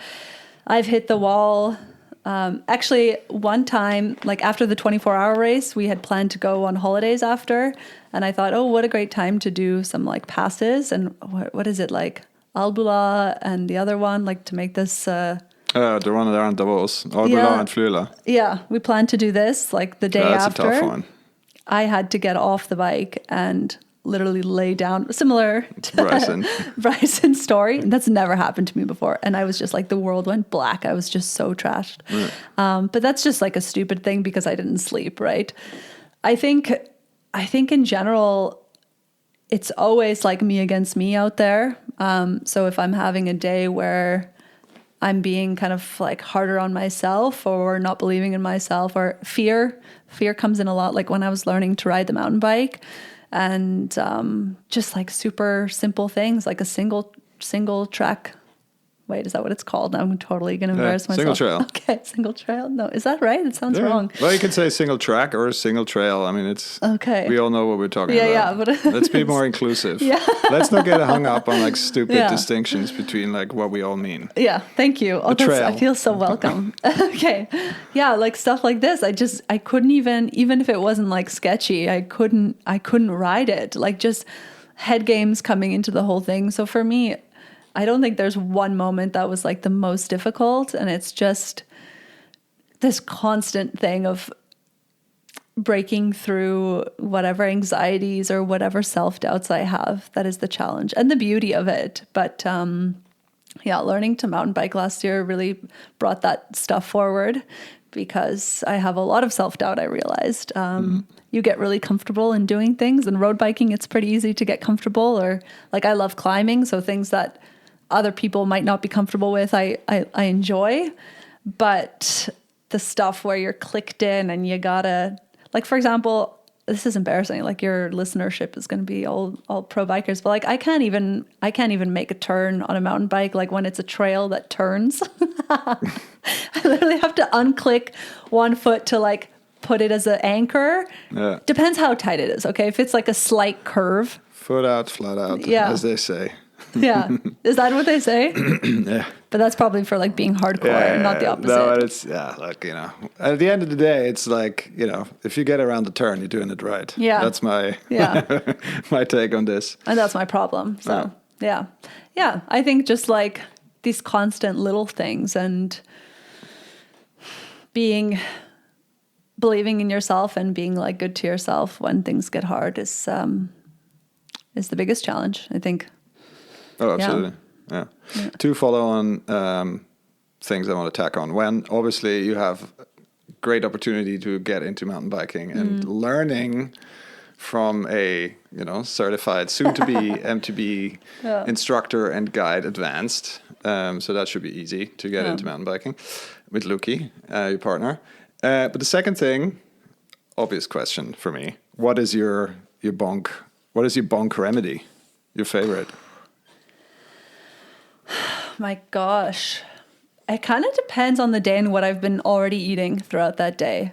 hit the wall. Actually, one time, like after the 24-hour race, we had planned to go on holidays after, and I thought, oh, what a great time to do some like passes. And what is it like? Albula and the other one, like to make this... the one around Davos, Albula and Flula. Yeah, we planned to do this like the day after. That's a tough one. I had to get off the bike and literally lay down, similar to Bryson's story. That's never happened to me before. And I was just like, the world went black. I was just so trashed. But that's just like a stupid thing because I didn't sleep, right? I think in general, it's always like me against me out there. So if I'm having a day where I'm being kind of like harder on myself or not believing in myself, or fear comes in a lot. Like when I was learning to ride the mountain bike, and just like super simple things like a single track. Wait, is that what it's called? I'm totally going to embarrass myself. Single trail. Okay, single trail. No, is that right? It sounds wrong. Well, you could say single track or single trail. I mean, it's okay. We all know what we're talking about. Yeah, but let's be more inclusive. Yeah. Let's not get hung up on like stupid distinctions between like what we all mean. Yeah, thank you. Oh, trail. I feel so welcome. Okay, yeah, like stuff like this. I couldn't even if it wasn't like sketchy, I couldn't ride it. Like just head games coming into the whole thing. So for me, I don't think there's one moment that was like the most difficult, and it's just this constant thing of breaking through whatever anxieties or whatever self-doubts I have. That is the challenge and the beauty of it. But learning to mountain bike last year really brought that stuff forward because I have a lot of self-doubt, I realized. You get really comfortable in doing things, and road biking, it's pretty easy to get comfortable, or like I love climbing, so things that other people might not be comfortable with, I enjoy. But the stuff where you're clicked in and you gotta, like, for example, this is embarrassing, like your listenership is going to be all pro bikers, but like I can't even make a turn on a mountain bike, like when it's a trail that turns. I literally have to unclick one foot to like put it as an anchor. Yeah. Depends how tight it is. Okay, if it's like a slight curve, foot out, flat out, as they say. Yeah. Is that what they say? Yeah. But that's probably for like being hardcore, not the opposite. No, it's like, at the end of the day, it's like, if you get around the turn, you're doing it right. Yeah. That's my my take on this. And that's my problem. So, yeah. I think just like these constant little things and believing in yourself and being like good to yourself when things get hard is the biggest challenge, I think. Oh, absolutely. Yeah. To follow on things I want to tack on. When obviously you have great opportunity to get into mountain biking and learning from a certified, soon to be MTB instructor and guide advanced. So that should be easy to get into mountain biking with Luki, your partner. But the second thing, obvious question for me: what is your bonk? What is your bonk remedy? Your favorite? My gosh. It kind of depends on the day and what I've been already eating throughout that day.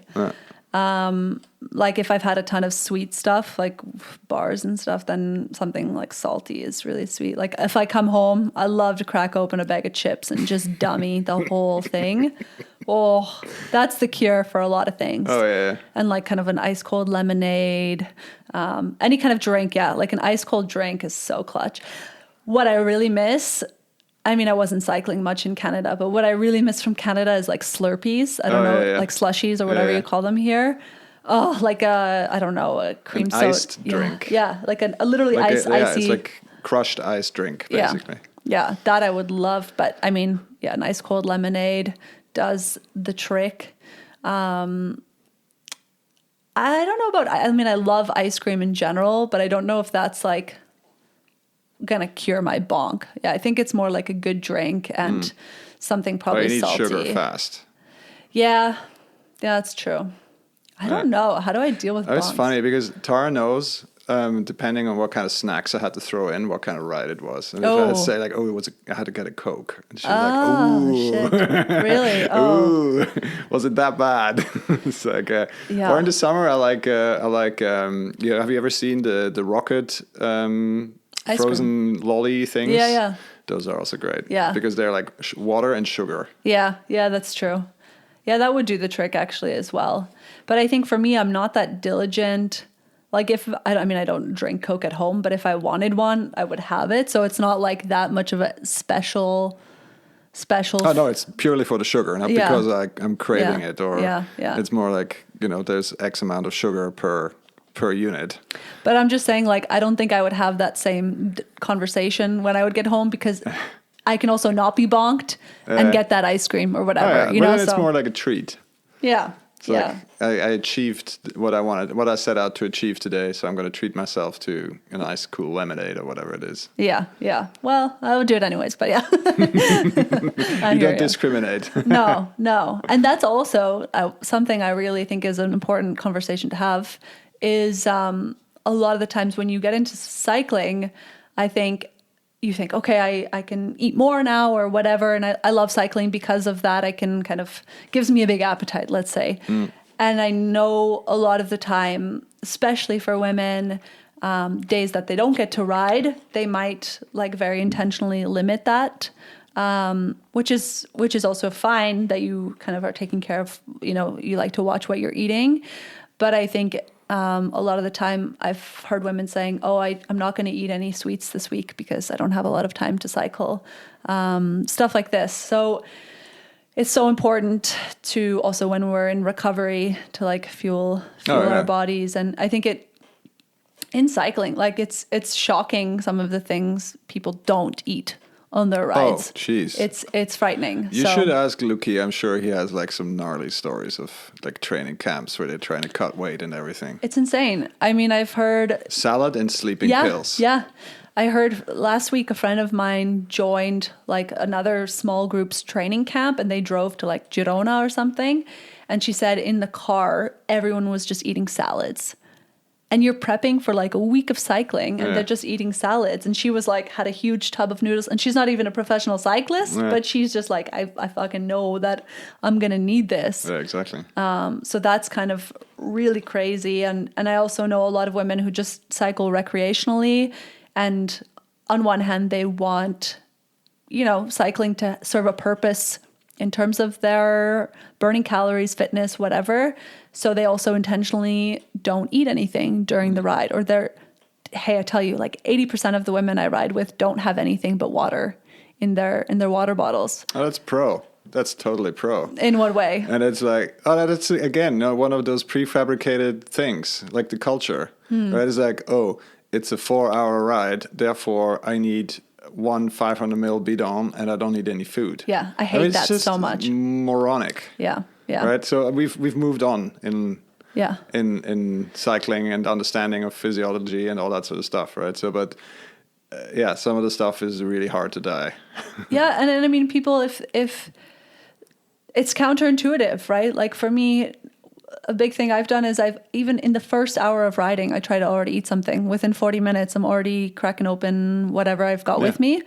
Like if I've had a ton of sweet stuff, like bars and stuff, then something like salty is really sweet. Like if I come home, I love to crack open a bag of chips and just dummy the whole thing. Oh, that's the cure for a lot of things. Oh, yeah. And like kind of an ice cold lemonade, any kind of drink. Yeah, like an ice cold drink is so clutch. What I really miss, I mean, I wasn't cycling much in Canada, but what I really miss from Canada is like Slurpees. I don't know, like slushies or whatever you call them here. Oh, like I don't know, a cream soda. Iced drink. Yeah, like a literally like icy. It's like crushed ice drink, basically. Yeah, that I would love. But I mean, yeah, an ice cold lemonade does the trick. I don't know about, I mean, I love ice cream in general, but I don't know if that's like gonna cure my bonk. Yeah, I think it's more like a good drink and something probably salty. You need sugar fast. Yeah, that's true. I don't know. How do I deal with bonks? It's funny because Tara knows, depending on what kind of snacks I had to throw in, what kind of ride it was. And if I had to say like, I had to get a Coke. And she was like, oh, shit. Really? Oh. Ooh, was it that bad? It's like, or in the summer, I like, have you ever seen the rocket, frozen lolly things? Yeah. Those are also great. Yeah. Because they're like water and sugar. Yeah, that's true. Yeah, that would do the trick actually as well. But I think for me, I'm not that diligent. Like I mean, I don't drink Coke at home, but if I wanted one, I would have it. So it's not like that much of a special. Oh, no, it's purely for the sugar, not because I'm craving it or it's more like, there's X amount of sugar per unit. But I'm just saying, like, I don't think I would have that same conversation when I would get home because I can also not be bonked and get that ice cream or whatever. But it's more like a treat. Yeah. So like I achieved what I wanted, what I set out to achieve today. So I'm going to treat myself to a nice, cool lemonade or whatever it is. Yeah. Well, I would do it anyways, but yeah. You don't discriminate. No. And that's also something I really think is an important conversation to have is a lot of the times when you get into cycling, I think you think, okay, I can eat more now or whatever. And I love cycling because of that. I can kind of, gives me a big appetite, let's say. And I know a lot of the time, especially for women, days that they don't get to ride, they might like very intentionally limit that, which is also fine that you kind of are taking care of, you like to watch what you're eating. But I think a lot of the time I've heard women saying, I'm not going to eat any sweets this week because I don't have a lot of time to cycle, stuff like this. So it's so important to also when we're in recovery to like fuel our bodies. And I think in cycling, like it's shocking some of the things people don't eat on their rides. Oh, jeez. It's frightening. You should ask Luki. I'm sure he has like some gnarly stories of like training camps where they're trying to cut weight and everything. It's insane. I mean, I've heard salad and sleeping pills. Yeah. I heard last week a friend of mine joined like another small group's training camp and they drove to like Girona or something. And she said in the car, everyone was just eating salads. And you're prepping for like a week of cycling and they're just eating salads. And she was like, had a huge tub of noodles. And she's not even a professional cyclist, but she's just like, I fucking know that I'm going to need this. Yeah, exactly. So that's kind of really crazy. And I also know a lot of women who just cycle recreationally. And on one hand, they want, cycling to serve a purpose in terms of their burning calories, fitness, whatever. So they also intentionally don't eat anything during the ride. Or I tell you, like 80% of the women I ride with don't have anything but water in their water bottles. Oh, that's pro. That's totally pro. In what way? And it's like, that's again, one of those prefabricated things, like the culture. Right? It's like, it's a 4-hour ride, therefore I need one 500 ml bidon and I don't need any food. Yeah, I hate that so much. Moronic. Yeah. Right. So we've moved on in cycling and understanding of physiology and all that sort of stuff. Right. So, but some of the stuff is really hard to die. Yeah, and I mean, people, if it's counterintuitive, right? Like for me, a big thing I've done is even in the first hour of riding, I try to already eat something. Within 40 minutes, I'm already cracking open whatever I've got with me.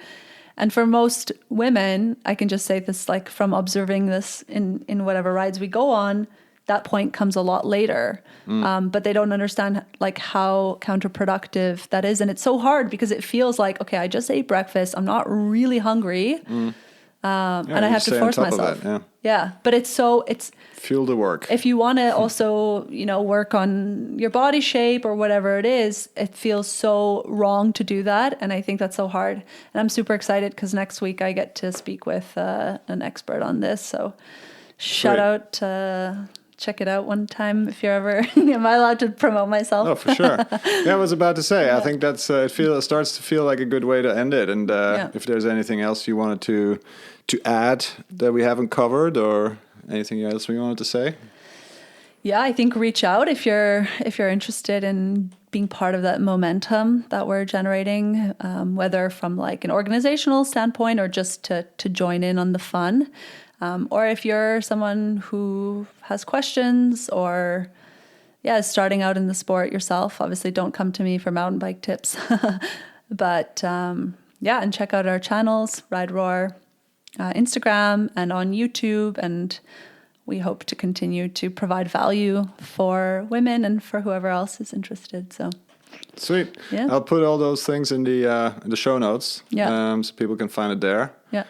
And for most women, I can just say this, like from observing this in whatever rides we go on, that point comes a lot later. But they don't understand like how counterproductive that is. And it's so hard because it feels like, okay, I just ate breakfast. I'm not really hungry. And I have to force myself. Yeah. But it's fuel the work. If you want to also, work on your body shape or whatever it is, it feels so wrong to do that. And I think that's so hard. And I'm super excited because next week I get to speak with an expert on this. So shout out, check it out one time if you're ever, am I allowed to promote myself? Oh, for sure. Yeah, I was about to say, I think that's, it starts to feel like a good way to end it. And if there's anything else you wanted to add that we haven't covered or anything else we wanted to say? Yeah, I think reach out if you're interested in being part of that momentum that we're generating, whether from like an organizational standpoint or just to join in on the fun. Or if you're someone who has questions or is starting out in the sport yourself, obviously don't come to me for mountain bike tips. But and check out our channels, RideRawr, Instagram and on YouTube. And we hope to continue to provide value for women and for whoever else is interested. So sweet. Yeah. I'll put all those things in the show notes. Yeah. So people can find it there. Yeah.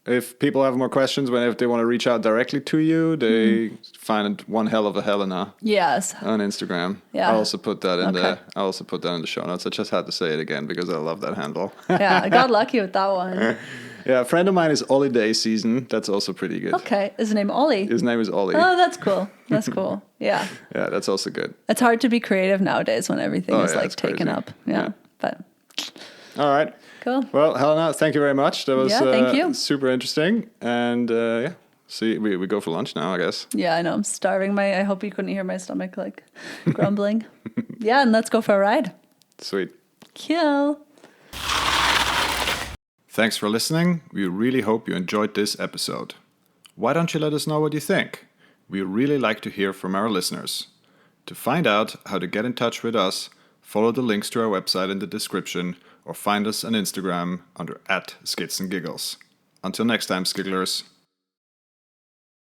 If people have more questions, if they want to reach out directly to you, they find one hell of a Helena. Yes. On Instagram. Yeah. I'll also put that in the show notes. I just had to say it again because I love that handle. Yeah, I got lucky with that one. Yeah, a friend of mine is Ollie Day Season. That's also pretty good. Okay. Is his name Ollie? His name is Ollie. Oh, that's cool. That's cool. Yeah. Yeah, that's also good. It's hard to be creative nowadays when everything is like taken up. Yeah. But all right. Cool. Well, Helena, thank you very much. That was thank you. Super interesting. And see, we go for lunch now, I guess. Yeah, I know. I'm starving. I hope you couldn't hear my stomach like grumbling. Yeah, and let's go for a ride. Sweet. Cool. Thanks for listening. We really hope you enjoyed this episode. Why don't you let us know what you think? We really like to hear from our listeners. To find out how to get in touch with us, follow the links to our website in the description or find us on Instagram under @skitsandgiggles. Until next time, Skigglers.